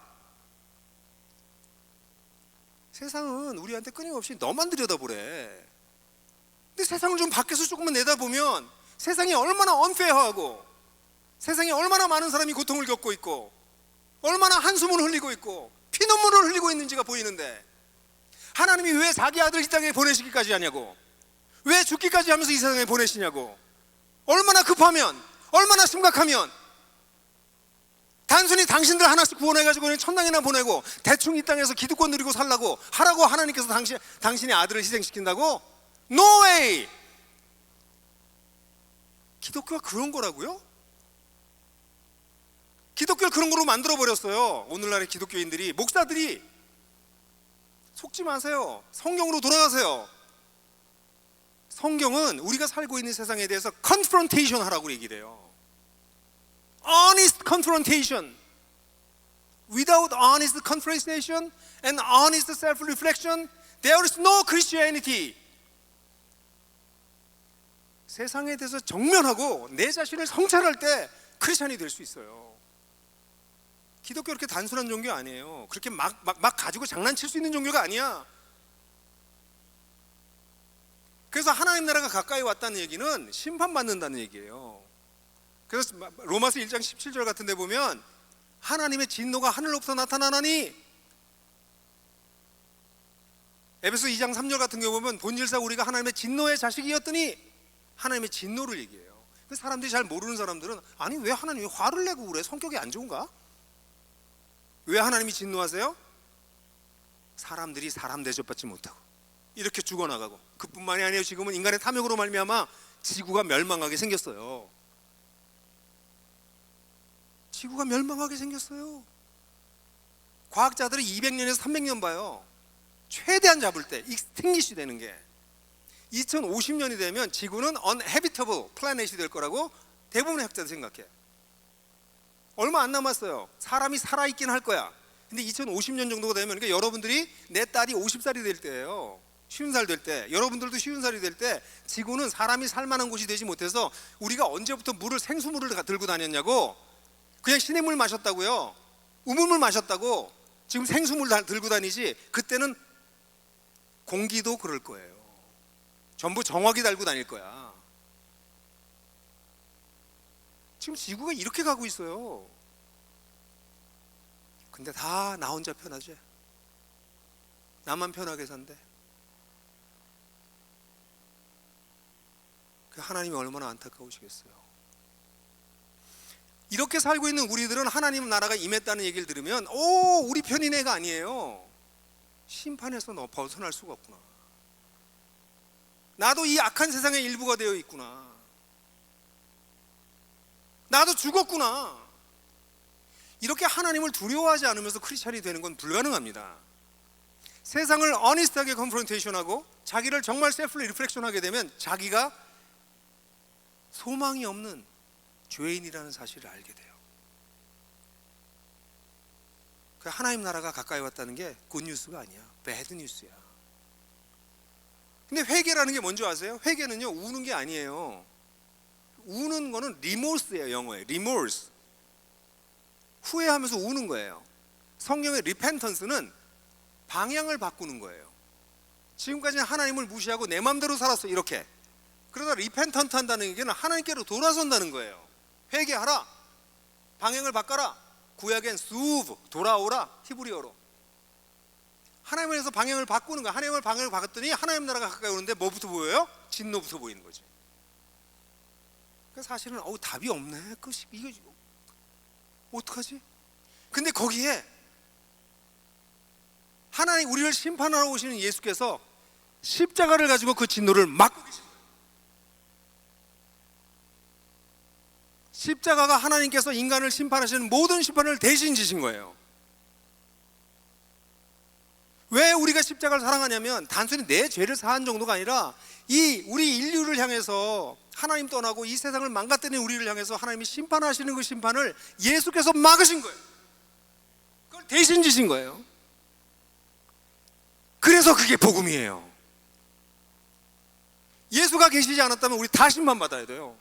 세상은 우리한테 끊임없이 너만 들여다보래. 근데 세상을 좀 밖에서 조금만 내다보면 세상이 얼마나 언페어하고, 세상에 얼마나 많은 사람이 고통을 겪고 있고, 얼마나 한숨을 흘리고 있고 피눈물을 흘리고 있는지가 보이는데, 하나님이 왜 자기 아들 이 땅에 보내시기까지 하냐고, 왜 죽기까지 하면서 이 세상에 보내시냐고. 얼마나 급하면, 얼마나 심각하면 단순히 당신들 하나씩 구원해가지고 그냥 천당이나 보내고 대충 이 땅에서 기득권 누리고 살라고 하라고 하나님께서 당신의 아들을 희생시킨다고? No way! 기독교가 그런 거라고요? 기독교를 그런 거로 만들어버렸어요. 오늘날의 기독교인들이, 목사들이. 속지 마세요. 성경으로 돌아가세요. 성경은 우리가 살고 있는 세상에 대해서 confrontation 하라고 얘기를 해요. Honest confrontation. Without honest confrontation and honest self-reflection, there is no Christianity. 세상에 대해서 정면하고 내 자신을 성찰할 때 크리스찬이 될 수 있어요. 기독교 그렇게 단순한 종교 아니에요. 그렇게 막 가지고 장난칠 수 있는 종교가 아니야. 그래서 하나님 나라가 가까이 왔다는 얘기는 심판받는다는 얘기예요. 그래서 로마서 1장 17절 같은 데 보면 하나님의 진노가 하늘로부터 나타나나니, 에베소 2장 3절 같은 경우 보면 본질상 우리가 하나님의 진노의 자식이었더니, 하나님의 진노를 얘기해요. 사람들이 잘 모르는 사람들은, 아니 왜 하나님이 화를 내고 그래? 성격이 안 좋은가? 왜 하나님이 진노하세요? 사람들이 사람 대접받지 못하고 이렇게 죽어나가고, 그뿐만이 아니에요. 지금은 인간의 탐욕으로 말미암아 지구가 멸망하게 생겼어요. 지구가 멸망하게 생겼어요. 과학자들은 200년에서 300년 봐요. 최대한 잡을 때 익스팅기시 되는 게 2050년이 되면 지구는 uninhabitable planet이 될 거라고 대부분의 학자들 생각해. 얼마 안 남았어요. 사람이 살아있긴 할 거야. 근데 2050년 정도가 되면, 그러니까 여러분들이, 내 딸이 50살이 될 때예요. 50살 될 때, 여러분들도 50살이 될 때 지구는 사람이 살만한 곳이 되지 못해서, 우리가 언제부터 생수물을 들고 다녔냐고. 그냥 시냇물 마셨다고요. 우물물 마셨다고. 지금 생수물 들고 다니지. 그때는 공기도 그럴 거예요. 전부 정화기 달고 다닐 거야. 지금 지구가 이렇게 가고 있어요. 근데 다 나 혼자 편하지. 나만 편하게 산대. 그 하나님이 얼마나 안타까우시겠어요. 이렇게 살고 있는 우리들은 하나님 나라가 임했다는 얘기를 들으면, 오, 우리 편인 애가 아니에요. 심판에서 너 벗어날 수가 없구나. 나도 이 악한 세상의 일부가 되어 있구나. 나도 죽었구나. 이렇게 하나님을 두려워하지 않으면서 크리스찬이 되는 건 불가능합니다. 세상을 어니스트하게 컨프런테이션하고 자기를 정말 셀프 리플렉션하게 되면 자기가 소망이 없는 죄인이라는 사실을 알게 돼요. 그 하나님 나라가 가까이 왔다는 게 굿뉴스가 아니야. 배드뉴스야. 근데 회개라는 게 뭔지 아세요? 회개는요, 우는 게 아니에요. 우는 거는 리모스예요. 영어에 리모스. 후회하면서 우는 거예요. 성경의 리펜턴스는 방향을 바꾸는 거예요. 지금까지는 하나님을 무시하고 내 맘대로 살았어, 이렇게. 그러다 리펜턴트 한다는 얘기는 하나님께로 돌아선다는 거예요. 회개하라, 방향을 바꿔라. 구약엔 수브, 돌아오라, 히브리어로. 하나님을 위해서 방향을 바꾸는 거야. 하나님을 방향을 바꿨더니 하나님 나라가 가까이 오는데 뭐부터 보여요? 진노부터 보이는 거지. 그러니까 사실은 답이 없네. 이거 어떡하지? 근데 거기에 하나님, 우리를 심판하러 오시는 예수께서 십자가를 가지고 그 진노를 막고 계신 거예요. 십자가가 하나님께서 인간을 심판하시는 모든 심판을 대신 지신 거예요. 왜 우리가 십자가를 사랑하냐면 단순히 내 죄를 사한 정도가 아니라 우리 인류를 향해서 하나님 떠나고 이 세상을 망가뜨리는 우리를 향해서 하나님이 심판하시는 그 심판을 예수께서 막으신 거예요. 그걸 대신 지신 거예요. 그래서 그게 복음이에요. 예수가 계시지 않았다면 우리 다 심판받아야 돼요.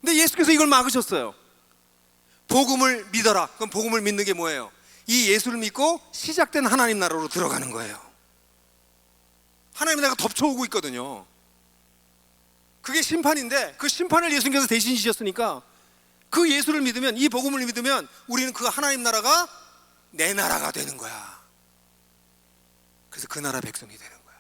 근데 예수께서 이걸 막으셨어요. 복음을 믿어라. 그럼 복음을 믿는 게 뭐예요? 이 예수를 믿고 시작된 하나님 나라로 들어가는 거예요. 하나님 나라가 덮쳐오고 있거든요. 그게 심판인데 그 심판을 예수님께서 대신 지셨으니까 그 예수를 믿으면, 이 복음을 믿으면 우리는 그 하나님 나라가 내 나라가 되는 거야. 그래서 그 나라 백성이 되는 거야.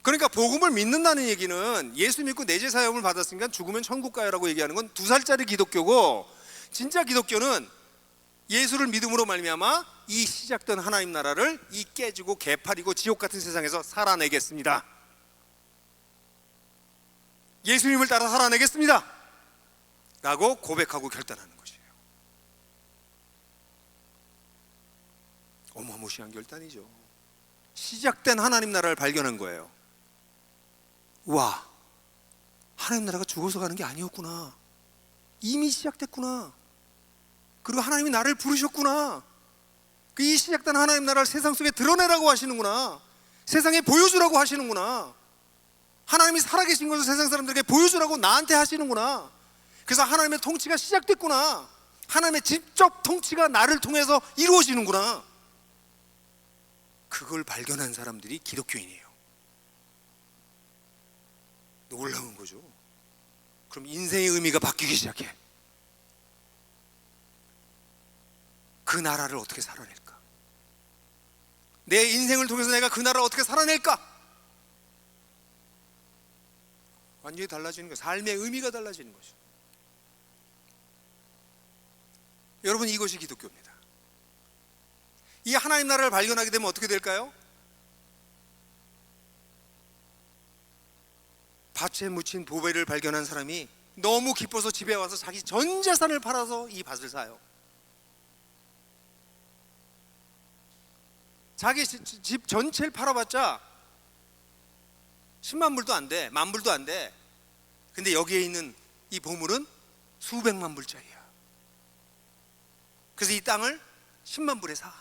그러니까 복음을 믿는다는 얘기는 예수 믿고 내재 사형을 받았으니까 죽으면 천국 가요라고 얘기하는 건 2살짜리 기독교고, 진짜 기독교는 예수를 믿음으로 말미암아 이 시작된 하나님 나라를 이 깨지고 개팔이고 지옥 같은 세상에서 살아내겠습니다. 예수님을 따라 살아내겠습니다 라고 고백하고 결단하는 것이에요. 어마무시한 결단이죠. 시작된 하나님 나라를 발견한 거예요. 와, 하나님 나라가 죽어서 가는 게 아니었구나. 이미 시작됐구나. 그리고 하나님이 나를 부르셨구나. 이 시작된 하나님 나라를 세상 속에 드러내라고 하시는구나. 세상에 보여주라고 하시는구나. 하나님이 살아계신 것을 세상 사람들에게 보여주라고 나한테 하시는구나. 그래서 하나님의 통치가 시작됐구나. 하나님의 직접 통치가 나를 통해서 이루어지는구나. 그걸 발견한 사람들이 기독교인이에요. 놀라운 거죠. 그럼 인생의 의미가 바뀌기 시작해. 그 나라를 어떻게 살아낼까? 내 인생을 통해서 내가 그 나라를 어떻게 살아낼까? 완전히 달라지는 거예요. 삶의 의미가 달라지는 거죠. 여러분, 이것이 기독교입니다. 이 하나님 나라를 발견하게 되면 어떻게 될까요? 밭에 묻힌 보배를 발견한 사람이 너무 기뻐서 집에 와서 자기 전 재산을 팔아서 이 밭을 사요. 자기 집 전체를 팔아봤자 10만 불도 안 돼, 만 불도 안 돼. 근데 여기에 있는 이 보물은 수백만 불짜리야. 그래서 이 땅을 10만 불에 사.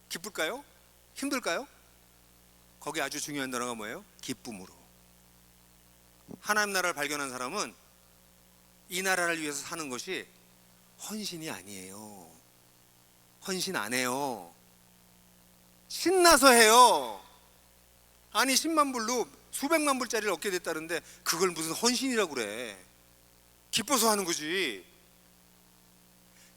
기쁠까요? 힘들까요? 거기 아주 중요한 단어가 뭐예요? 기쁨으로. 하나님 나라를 발견한 사람은 이 나라를 위해서 사는 것이 헌신이 아니에요. 헌신 안 해요. 신나서 해요. 아니 10만 불로 수백만 불짜리를 얻게 됐다는데 그걸 무슨 헌신이라고 그래. 기뻐서 하는 거지.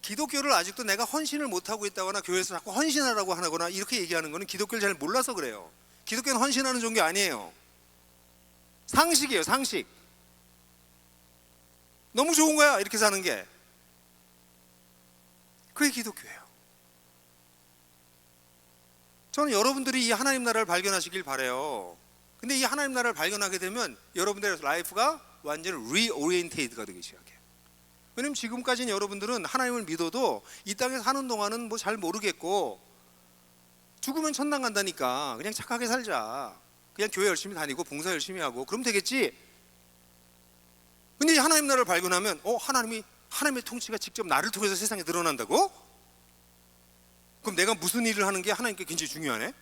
기독교를 아직도 내가 헌신을 못하고 있다거나 교회에서 자꾸 헌신하라고 하거나 이렇게 얘기하는 거는 기독교를 잘 몰라서 그래요. 기독교는 헌신하는 종교 아니에요. 상식이에요, 상식. 너무 좋은 거야, 이렇게 사는 게. 그게 기독교예요. 저는 여러분들이 이 하나님 나라를 발견하시길 바라요. 근데 이 하나님 나라를 발견하게 되면 여러분들의 라이프가 완전히 리오리엔테이드가 되기 시작해요. 왜냐면 지금까지는 여러분들은 하나님을 믿어도 이 땅에 사는 동안은 뭐 잘 모르겠고 죽으면 천당 간다니까 그냥 착하게 살자. 그냥 교회 열심히 다니고 봉사 열심히 하고 그러면 되겠지. 근데 하나님 나라를 발견하면 하나님의 통치가 직접 나를 통해서 세상에 드러난다고? 그럼 내가 무슨 일을 하는 게 하나님께 굉장히 중요하네?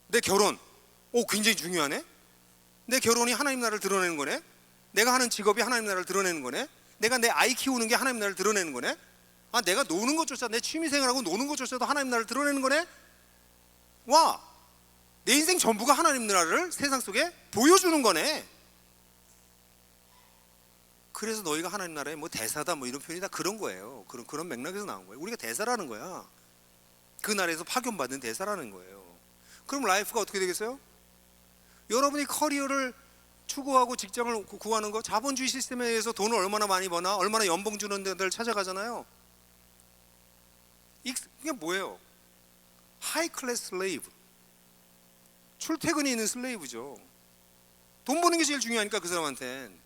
내 결혼, 굉장히 중요하네? 내 결혼이 하나님 나라를 드러내는 거네? 내가 하는 직업이 하나님 나라를 드러내는 거네? 내가 내 아이 키우는 게 하나님 나라를 드러내는 거네? 내가 노는 것조차, 내 취미생활하고 노는 것조차도 하나님 나라를 드러내는 거네? 와, 내 인생 전부가 하나님 나라를 세상 속에 보여주는 거네. 그래서 너희가 하나님 나라의 대사다 이런 표현이 다 그런 거예요. 그런 맥락에서 나온 거예요. 우리가 대사라는 거야. 그 나라에서 파견받은 대사라는 거예요. 그럼 라이프가 어떻게 되겠어요? 여러분이 커리어를 추구하고 직장을 구하는 거, 자본주의 시스템에 의해서 돈을 얼마나 많이 버나, 얼마나 연봉 주는 데를 찾아가잖아요. 이게 뭐예요? 하이 클래스 슬레이브, 출퇴근이 있는 슬레이브죠. 돈 버는 게 제일 중요하니까 그 사람한텐.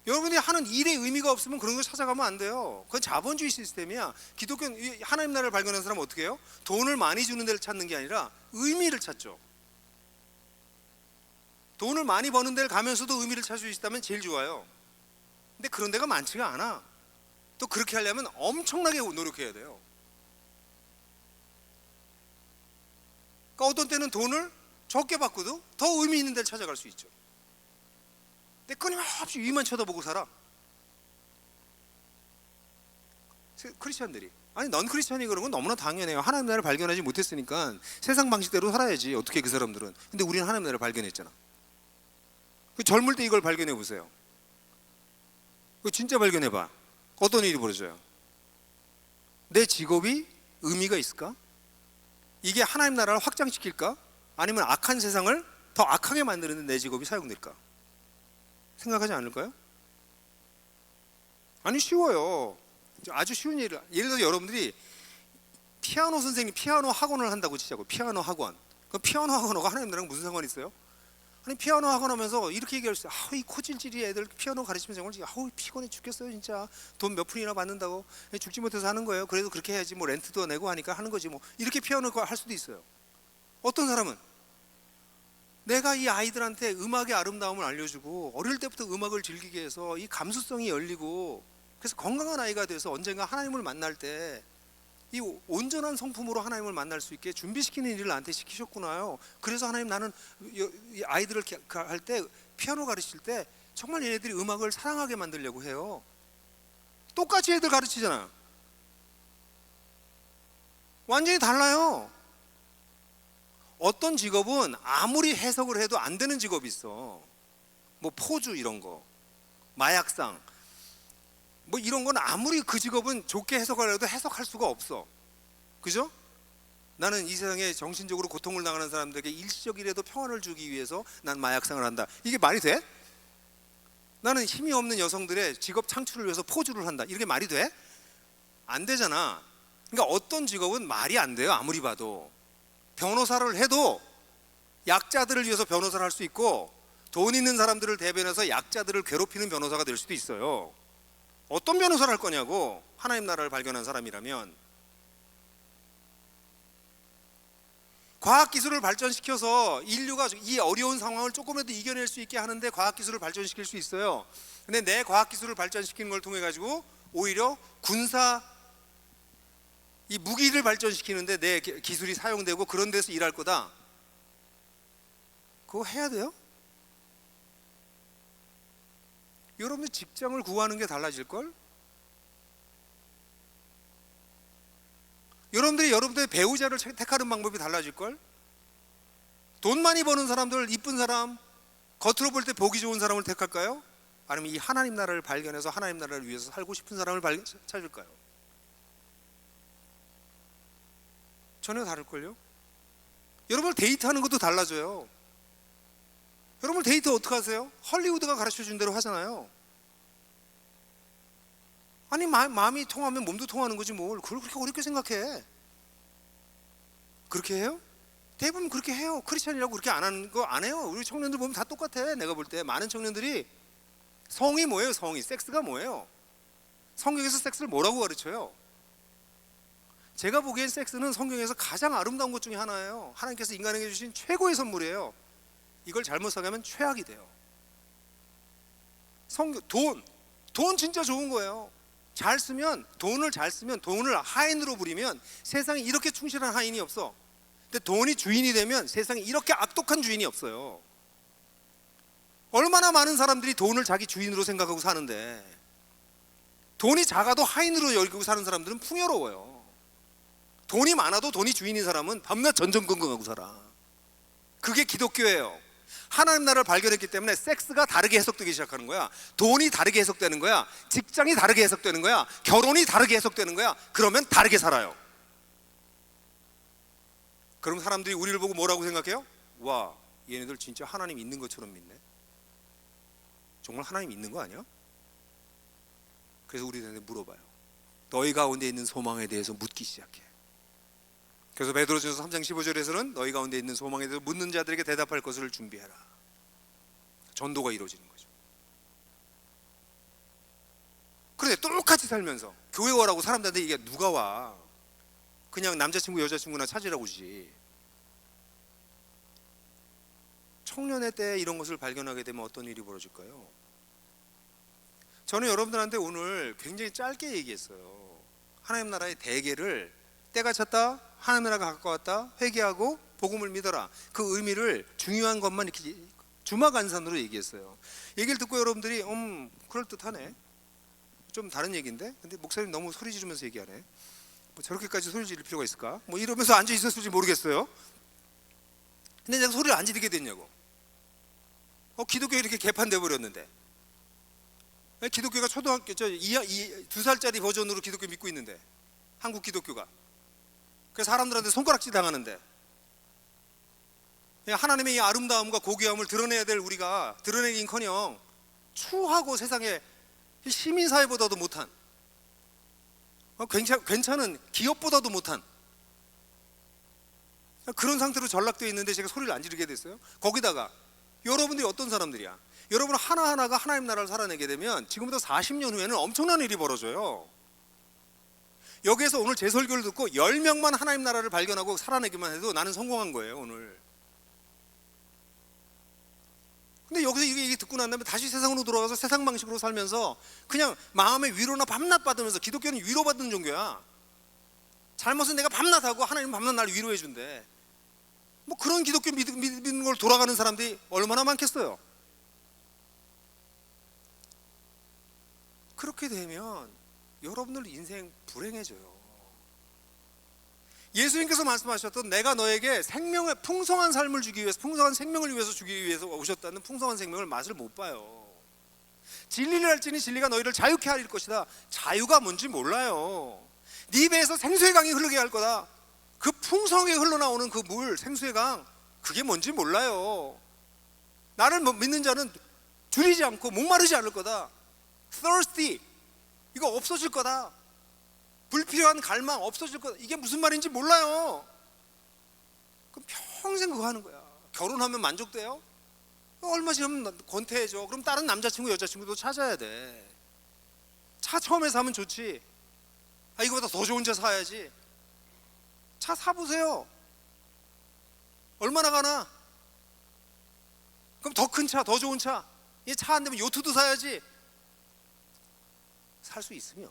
여러분이 하는 일에 의미가 없으면 그런 걸 찾아가면 안 돼요. 그건 자본주의 시스템이야. 기독교 하나님 나라를 발견한 사람은 어떻게 해요? 돈을 많이 주는 데를 찾는 게 아니라 의미를 찾죠. 돈을 많이 버는 데를 가면서도 의미를 찾을 수 있다면 제일 좋아요. 근데 그런 데가 많지가 않아. 또 그렇게 하려면 엄청나게 노력해야 돼요. 그러니까 어떤 때는 돈을 적게 받고도 더 의미 있는 데를 찾아갈 수 있죠. 근데 끊임없이 위만 쳐다보고 살아. 크리스천들이. 넌 크리스천이 그런 건 너무나 당연해요. 하나님 나라를 발견하지 못했으니까 세상 방식대로 살아야지. 어떻게 그 사람들은. 근데 우리는 하나님 나라를 발견했잖아. 젊을 때 이걸 발견해 보세요. 진짜 발견해봐. 어떤 일이 벌어져요? 내 직업이 의미가 있을까? 이게 하나님 나라를 확장시킬까? 아니면 악한 세상을 더 악하게 만드는 데 내 직업이 사용될까? 생각하지 않을까요? 아니, 쉬워요. 아주 쉬운 예를 들어서 여러분들이 피아노 선생님 피아노 학원을 한다고 치자고. 피아노 학원. 그럼 피아노 학원하고 하나님 나라랑 무슨 상관이 있어요? 아니, 피아노 학원 하면서 이렇게 얘기할 수 있어요. 이 코질질이 애들 피아노 가르치면 정말 피곤해 죽겠어요 진짜. 돈 몇 푼이나 받는다고 죽지 못해서 하는 거예요. 그래도 그렇게 해야지 렌트도 내고 하니까 하는 거지 이렇게 피아노 할 수도 있어요. 어떤 사람은 내가 이 아이들한테 음악의 아름다움을 알려주고 어릴 때부터 음악을 즐기게 해서 이 감수성이 열리고 그래서 건강한 아이가 돼서 언젠가 하나님을 만날 때 이 온전한 성품으로 하나님을 만날 수 있게 준비시키는 일을 나한테 시키셨구나요. 그래서 하나님, 나는 이 아이들을 할 때 피아노 가르칠 때 정말 얘네들이 음악을 사랑하게 만들려고 해요. 똑같이 애들 가르치잖아. 완전히 달라요. 어떤 직업은 아무리 해석을 해도 안 되는 직업이 있어. 포주 이런 거, 마약상 이런 건 아무리 그 직업은 좋게 해석하려도 해석할 수가 없어. 그죠? 나는 이 세상에 정신적으로 고통을 당하는 사람들에게 일시적이라도 평안을 주기 위해서 난 마약상을 한다. 이게 말이 돼? 나는 힘이 없는 여성들의 직업 창출을 위해서 포주를 한다. 이게 말이 돼? 안 되잖아. 그러니까 어떤 직업은 말이 안 돼요. 아무리 봐도. 변호사를 해도 약자들을 위해서 변호사를 할 수 있고, 돈 있는 사람들을 대변해서 약자들을 괴롭히는 변호사가 될 수도 있어요. 어떤 변호사를 할 거냐고. 하나님 나라를 발견한 사람이라면. 과학기술을 발전시켜서 인류가 이 어려운 상황을 조금이라도 이겨낼 수 있게 하는데 과학기술을 발전시킬 수 있어요. 근데 내 과학기술을 발전시키는 걸 통해 가지고 오히려 군사 이 무기를 발전시키는데 내 기술이 사용되고 그런 데서 일할 거다. 그거 해야 돼요? 여러분들 직장을 구하는 게 달라질걸? 여러분들의 배우자를 택하는 방법이 달라질걸? 돈 많이 버는 사람들, 이쁜 사람, 겉으로 볼 때 보기 좋은 사람을 택할까요? 아니면 이 하나님 나라를 발견해서 하나님 나라를 위해서 살고 싶은 사람을 찾을까요? 전혀 다를걸요? 여러분 데이트하는 것도 달라져요. 여러분 데이트 어떻게 하세요? 헐리우드가 가르쳐준 대로 하잖아요. 아니 마음이 통하면 몸도 통하는 거지 뭘 그걸 그렇게 어렵게 생각해. 그렇게 해요? 대부분 그렇게 해요. 크리스천이라고 그렇게 안 하는 거 안 해요. 우리 청년들 보면 다 똑같아. 내가 볼 때 많은 청년들이 성이 뭐예요? 섹스가 뭐예요? 성경에서 섹스를 뭐라고 가르쳐요? 제가 보기엔 섹스는 성경에서 가장 아름다운 것 중에 하나예요. 하나님께서 인간에게 주신 최고의 선물이에요. 이걸 잘못 사가면 최악이 돼요. 돈 진짜 좋은 거예요. 잘 쓰면, 돈을 잘 쓰면, 돈을 하인으로 부리면 세상에 이렇게 충실한 하인이 없어. 근데 돈이 주인이 되면 세상에 이렇게 악독한 주인이 없어요. 얼마나 많은 사람들이 돈을 자기 주인으로 생각하고 사는데, 돈이 작아도 하인으로 여기고 사는 사람들은 풍요로워요. 돈이 많아도 돈이 주인인 사람은 밤낮 전전긍긍하고 살아. 그게 기독교예요. 하나님 나라를 발견했기 때문에 섹스가 다르게 해석되기 시작하는 거야. 돈이 다르게 해석되는 거야. 직장이 다르게 해석되는 거야. 결혼이 다르게 해석되는 거야. 그러면 다르게 살아요. 그럼 사람들이 우리를 보고 뭐라고 생각해요? 와, 얘네들 진짜 하나님 있는 것처럼 믿네. 정말 하나님 있는 거 아니야? 그래서 우리한테 물어봐요. 너희 가운데 있는 소망에 대해서 묻기 시작해. 그래서 베드로전서 3장 15절에서는 너희 가운데 있는 소망에 대해서 묻는 자들에게 대답할 것을 준비해라. 전도가 이루어지는 거죠. 그런데 똑같이 살면서 교회 오라고 사람들한테 이게 누가 와? 그냥 남자친구 여자친구나 찾으라고 지. 청년의 때 이런 것을 발견하게 되면 어떤 일이 벌어질까요? 저는 여러분들한테 오늘 굉장히 짧게 얘기했어요. 하나님 나라의 대계를 때가 찼다, 하나님 나라가 가까웠다, 회개하고 복음을 믿어라. 그 의미를 중요한 것만 이렇게 주마간산으로 얘기했어요. 얘기를 듣고 여러분들이 그럴듯하네, 좀 다른 얘기인데, 근데 목사님 너무 소리 지르면서 얘기하네, 뭐 저렇게까지 소리 지를 필요가 있을까? 뭐 이러면서 앉아 있었을지 모르겠어요. 근데 내가 소리를 안 지르게 됐냐고. 기독교 이렇게 개판돼 버렸는데, 기독교가 초등학교 2살짜리 버전으로 기독교 믿고 있는데, 한국 기독교가 그래서 사람들한테 손가락질 당하는데, 하나님의 이 아름다움과 고귀함을 드러내야 될 우리가 드러내긴커녕 추하고 세상에 시민사회보다도 못한, 괜찮은 기업보다도 못한 그런 상태로 전락되어 있는데 제가 소리를 안 지르게 됐어요. 거기다가 여러분들이 어떤 사람들이야? 여러분 하나하나가 하나님 나라를 살아내게 되면 지금부터 40년 후에는 엄청난 일이 벌어져요. 여기에서 오늘 제 설교를 듣고 10명만 하나님 나라를 발견하고 살아내기만 해도 나는 성공한 거예요, 오늘. 근데 여기서 이게 얘기 듣고 난 다음에 다시 세상으로 돌아가서 세상 방식으로 살면서 그냥 마음의 위로나 밤낮 받으면서, 기독교는 위로받는 종교야. 잘못은 내가 밤낮 하고 하나님은 밤낮 나를 위로해 준대. 뭐 그런 기독교 믿는 걸 돌아가는 사람들이 얼마나 많겠어요. 그렇게 되면 여러분들 인생 불행해져요. 예수님께서 말씀하셨던 내가 너에게 생명의 풍성한 삶을 주기 위해서, 풍성한 생명을 위해서 주기 위해서 오셨다는 풍성한 생명을 맛을 못 봐요. 진리를 알지니 진리가 너희를 자유케 하릴 것이다. 자유가 뭔지 몰라요. 네 배에서 생수의 강이 흐르게 할 거다. 그 풍성하게 흘러나오는 그 물, 생수의 강, 그게 뭔지 몰라요. 나를 믿는 자는 줄이지 않고 목마르지 않을 거다. thirsty, 이거 없어질 거다. 불필요한 갈망 없어질 거다. 이게 무슨 말인지 몰라요. 그럼 평생 그거 하는 거야. 결혼하면 만족돼요? 얼마 지나면 권태해져. 그럼 다른 남자친구 여자친구도 찾아야 돼. 차 처음에 사면 좋지. 이거보다 더 좋은 차 사야지. 차 사보세요. 얼마나 가나? 그럼 더 큰 차, 더 좋은 차. 이 차 안 되면 요트도 사야지. 살 수 있으면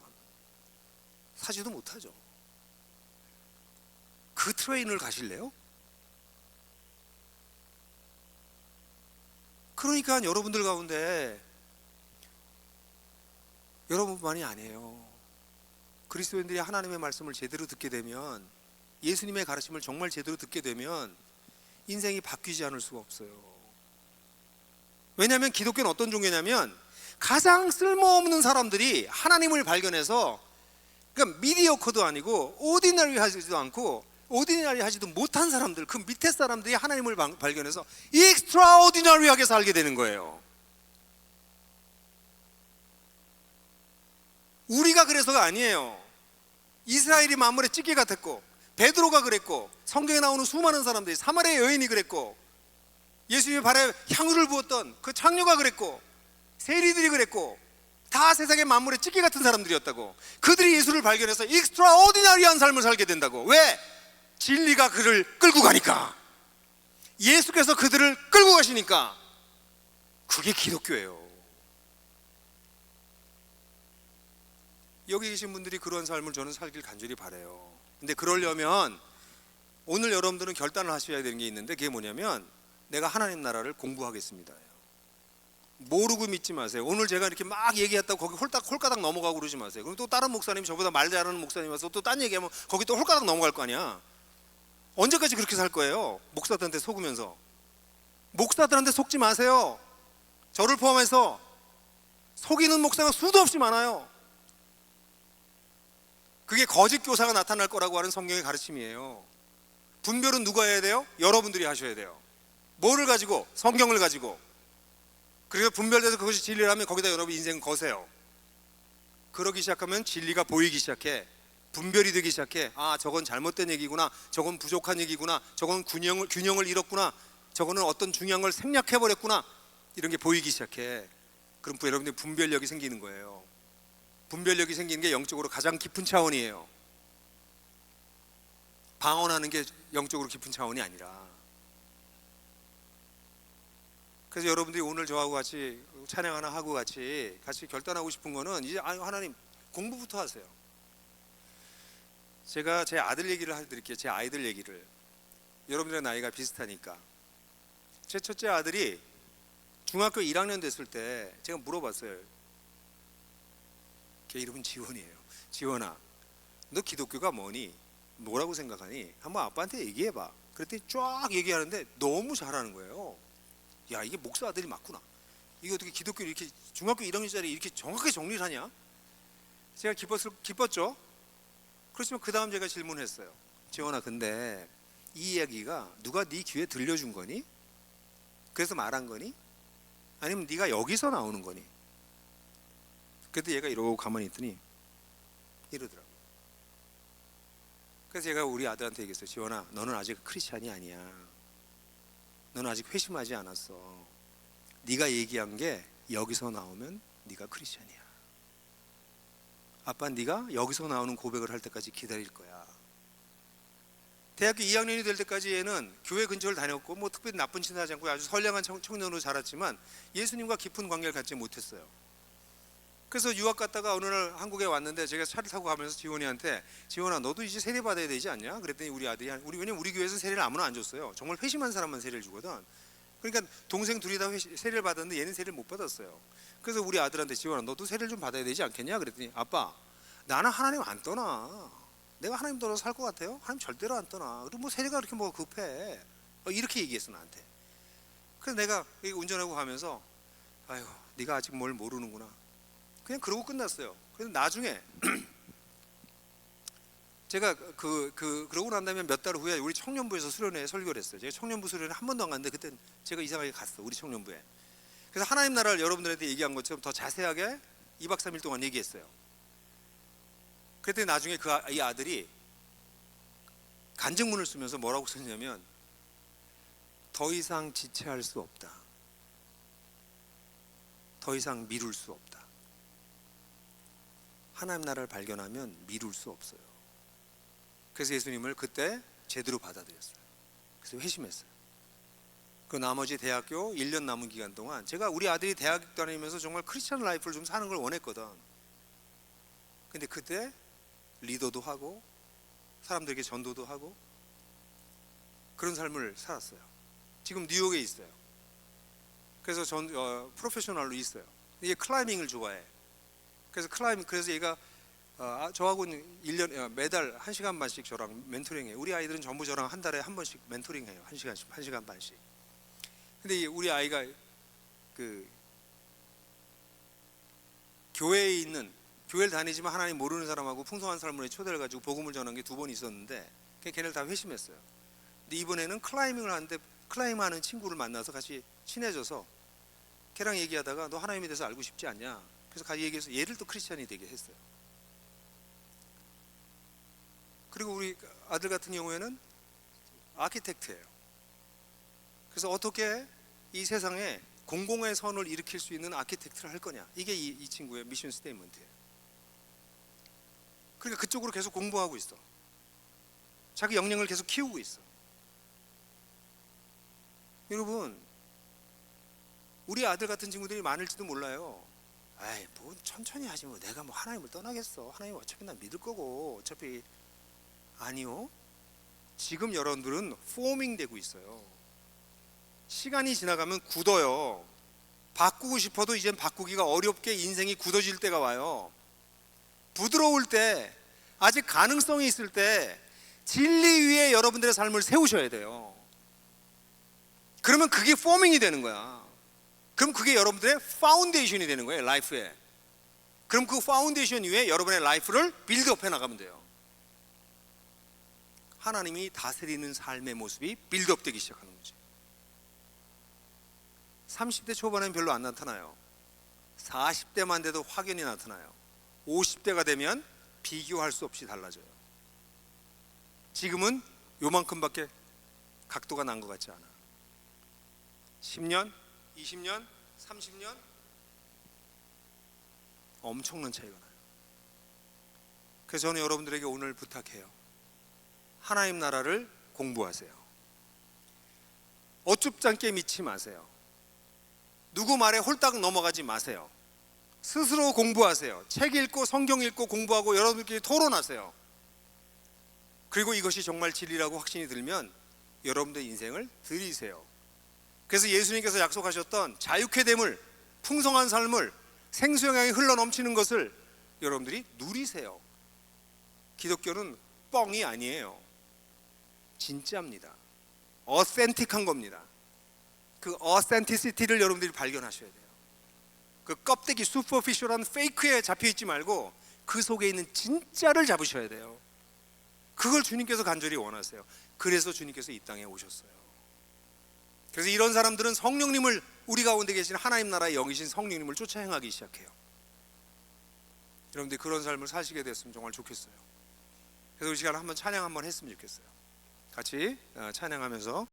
사지도 못하죠. 그 트레인을 가실래요? 그러니까 여러분들 가운데, 여러분만이 아니에요, 그리스도인들이 하나님의 말씀을 제대로 듣게 되면, 예수님의 가르침을 정말 제대로 듣게 되면 인생이 바뀌지 않을 수가 없어요. 왜냐하면 기독교는 어떤 종교냐면, 가장 쓸모없는 사람들이 하나님을 발견해서, 그러니까 미디어커도 아니고 오디너리 하지도 않고 오디너리 하지도 못한 사람들, 그 밑에 사람들이 하나님을 발견해서 익스트라오디너리하게 살게 되는 거예요. 우리가 그래서가 아니에요. 이스라엘이 만물의 찌개 같았고, 베드로가 그랬고, 성경에 나오는 수많은 사람들이, 사마리아 여인이 그랬고, 예수님의 발에 향유를 부었던 그 창녀가 그랬고, 세리들이 그랬고, 다 세상의 만물의 찌개 같은 사람들이었다고. 그들이 예수를 발견해서 익스트라오디너리한 삶을 살게 된다고. 왜? 진리가 그를 끌고 가니까. 예수께서 그들을 끌고 가시니까. 그게 기독교예요. 여기 계신 분들이 그런 삶을 저는 살길 간절히 바라요. 근데 그러려면 오늘 여러분들은 결단을 하셔야 되는 게 있는데, 그게 뭐냐면 내가 하나님 나라를 공부하겠습니다. 모르고 믿지 마세요. 오늘 제가 이렇게 막 얘기했다고 거기 홀까닥 넘어가고 그러지 마세요. 그럼 또 다른 목사님, 저보다 말 잘하는 목사님 와서 또 딴 얘기하면 거기 또 홀까닥 넘어갈 거 아니야. 언제까지 그렇게 살 거예요? 목사들한테 속으면서. 목사들한테 속지 마세요. 저를 포함해서 속이는 목사가 수도 없이 많아요. 그게 거짓 교사가 나타날 거라고 하는 성경의 가르침이에요. 분별은 누가 해야 돼요? 여러분들이 하셔야 돼요. 뭐를 가지고? 성경을 가지고. 그래서 분별돼서 그것이 진리라면 거기다 여러분 인생 거세요. 그러기 시작하면 진리가 보이기 시작해. 분별이 되기 시작해. 아, 저건 잘못된 얘기구나. 저건 부족한 얘기구나. 저건 균형을 잃었구나. 저거는 어떤 중요한 걸 생략해버렸구나. 이런 게 보이기 시작해. 그럼 여러분들 분별력이 생기는 거예요. 분별력이 생기는 게 영적으로 가장 깊은 차원이에요. 방언하는 게 영적으로 깊은 차원이 아니라. 그래서 여러분들이 오늘 저하고 같이 찬양 하나 하고 같이 결단하고 싶은 거는, 이제 하나님 공부부터 하세요. 제가 제 아들 얘기를 해드릴게요. 제 아이들 얘기를. 여러분들의 나이가 비슷하니까. 제 첫째 아들이 중학교 1학년 됐을 때 제가 물어봤어요. 걔 이름은 지원이에요. 지원아, 너 기독교가 뭐니? 뭐라고 생각하니? 한번 아빠한테 얘기해봐. 그랬더니 쫙 얘기하는데 너무 잘하는 거예요. 야, 이게 목사 아들이 맞구나. 이게 어떻게 기독교를 이렇게 중학교 1학년짜리 이렇게 정확하게 정리를 하냐? 제가 기뻤죠. 그렇지만 그 다음 제가 질문했어요. 지원아, 근데 이 이야기가 누가 네 귀에 들려준 거니? 그래서 말한 거니? 아니면 네가 여기서 나오는 거니? 그때 얘가 이러고 가만히 있더니 이러더라고. 그래서 제가 우리 아들한테 얘기했어요. 지원아, 너는 아직 크리스찬이 아니야. 너는 아직 회심하지 않았어. 네가 얘기한 게 여기서 나오면 네가 크리스찬이야. 아빠는 네가 여기서 나오는 고백을 할 때까지 기다릴 거야. 대학교 2학년이 될 때까지 얘는 교회 근처를 다녔고 뭐 특별히 나쁜 짓 하지 않고 아주 선량한 청년으로 자랐지만 예수님과 깊은 관계를 갖지 못했어요. 그래서 유학 갔다가 어느 날 한국에 왔는데 제가 차를 타고 가면서 지원이한테, 지원아, 너도 이제 세례 받아야 되지 않냐? 그랬더니 우리 아들이, 왜냐면 우리 교회에서 세례를 아무나 안 줬어요. 정말 회심한 사람만 세례를 주거든. 그러니까 동생 둘이 다 세례를 받았는데 얘는 세례를 못 받았어요. 그래서 우리 아들한테, 지원아, 너도 세례를 좀 받아야 되지 않겠냐? 그랬더니, 아빠, 나는 하나님 안 떠나. 내가 하나님 떠나서 살 것 같아요? 하나님 절대로 안 떠나. 그리고 뭐 세례가 그렇게 뭐가 급해. 이렇게 얘기했어, 나한테. 그래서 내가 운전하고 가면서, 아유, 네가 아직 뭘 모르는구나. 그냥 그러고 끝났어요. 그래서 나중에 제가 그러고 난 다음에 몇 달 후에 우리 청년부에서 수련회 설교를 했어요. 제가 청년부 수련회 한 번도 안 갔는데 그때 제가 이상하게 갔어, 우리 청년부에. 그래서 하나님 나라를 여러분들한테 얘기한 것처럼 더 자세하게 2박 3일 동안 얘기했어요. 그랬더니 나중에 이 아들이 간증문을 쓰면서 뭐라고 썼냐면, 더 이상 지체할 수 없다. 더 이상 미룰 수 없다. 하나님 나라를 발견하면 미룰 수 없어요. 그래서 예수님을 그때 제대로 받아들였어요. 그래서 회심했어요. 그 나머지 대학교 1년 남은 기간 동안 제가 우리 아들이 대학 다니면서 정말 크리스천 라이프를 좀 사는 걸 원했거든. 근데 그때 리더도 하고 사람들에게 전도도 하고 그런 삶을 살았어요. 지금 뉴욕에 있어요. 그래서 프로페셔널로 있어요. 이게 클라이밍을 좋아해. 그래서 얘가 저하고는 1년 매달 1시간 반씩 저랑 멘토링해요. 우리 아이들은 전부 저랑 한 달에 한 번씩 멘토링해요. 1시간 반씩. 근데 우리 아이가 그 교회에 있는, 교회를 다니지만 하나님 모르는 사람하고 풍성한 삶을 초대를 가지고 복음을 전한 게 2번 있었는데 걔네를 다 회심했어요. 근데 이번에는 클라이밍을 하는데 클라이밍하는 친구를 만나서 같이 친해져서 걔랑 얘기하다가 너 하나님에 대해서 알고 싶지 않냐? 그래서 같이 얘기해서 얘를 또 크리스찬이 되게 했어요. 그리고 우리 아들 같은 경우에는 아키텍트예요. 그래서 어떻게 이 세상에 공공의 선을 일으킬 수 있는 아키텍트를 할 거냐? 이게 이 친구의 미션 스테이트먼트예요. 그러니까 그쪽으로 계속 공부하고 있어. 자기 역량을 계속 키우고 있어. 여러분, 우리 아들 같은 친구들이 많을지도 몰라요. 아이, 뭐 천천히 하지 뭐 내가 뭐 하나님을 떠나겠어. 하나님 어차피 난 믿을 거고. 어차피. 아니요. 지금 여러분들은 포밍 되고 있어요. 시간이 지나가면 굳어요. 바꾸고 싶어도 이젠 바꾸기가 어렵게 인생이 굳어질 때가 와요. 부드러울 때, 아직 가능성이 있을 때 진리 위에 여러분들의 삶을 세우셔야 돼요. 그러면 그게 포밍이 되는 거야. 그럼 그게 여러분들의 파운데이션이 되는 거예요, 라이프에. 그럼 그 파운데이션 위에 여러분의 라이프를 빌드업해 나가면 돼요. 하나님이 다스리는 삶의 모습이 빌드업 되기 시작하는 거지. 30대 초반엔 별로 안 나타나요. 40대만 돼도 확연히 나타나요. 50대가 되면 비교할 수 없이 달라져요. 지금은 요만큼밖에 각도가 난 것 같지 않아. 10년, 20년, 30년 엄청난 차이가 나요. 그래서 저는 여러분들에게 오늘 부탁해요. 하나님 나라를 공부하세요. 어줍잖게 믿지 마세요. 누구 말에 홀딱 넘어가지 마세요. 스스로 공부하세요. 책 읽고 성경 읽고 공부하고 여러분들끼리 토론하세요. 그리고 이것이 정말 진리라고 확신이 들면 여러분들의 인생을 들이세요. 그래서 예수님께서 약속하셨던 자유케 됨을, 풍성한 삶을, 생수영향이 흘러넘치는 것을 여러분들이 누리세요. 기독교는 뻥이 아니에요. 진짜입니다. 어센틱한 겁니다. 그 어센티시티를 여러분들이 발견하셔야 돼요. 그 껍데기 슈퍼피셜한 페이크에 잡혀있지 말고 그 속에 있는 진짜를 잡으셔야 돼요. 그걸 주님께서 간절히 원하세요. 그래서 주님께서 이 땅에 오셨어요. 그래서 이런 사람들은 성령님을, 우리 가운데 계신 하나님 나라의 영이신 성령님을 쫓아 행하기 시작해요. 여러분들이 그런 삶을 사시게 됐으면 정말 좋겠어요. 그래서 이 시간에 한번 찬양 한번 했으면 좋겠어요. 같이 찬양하면서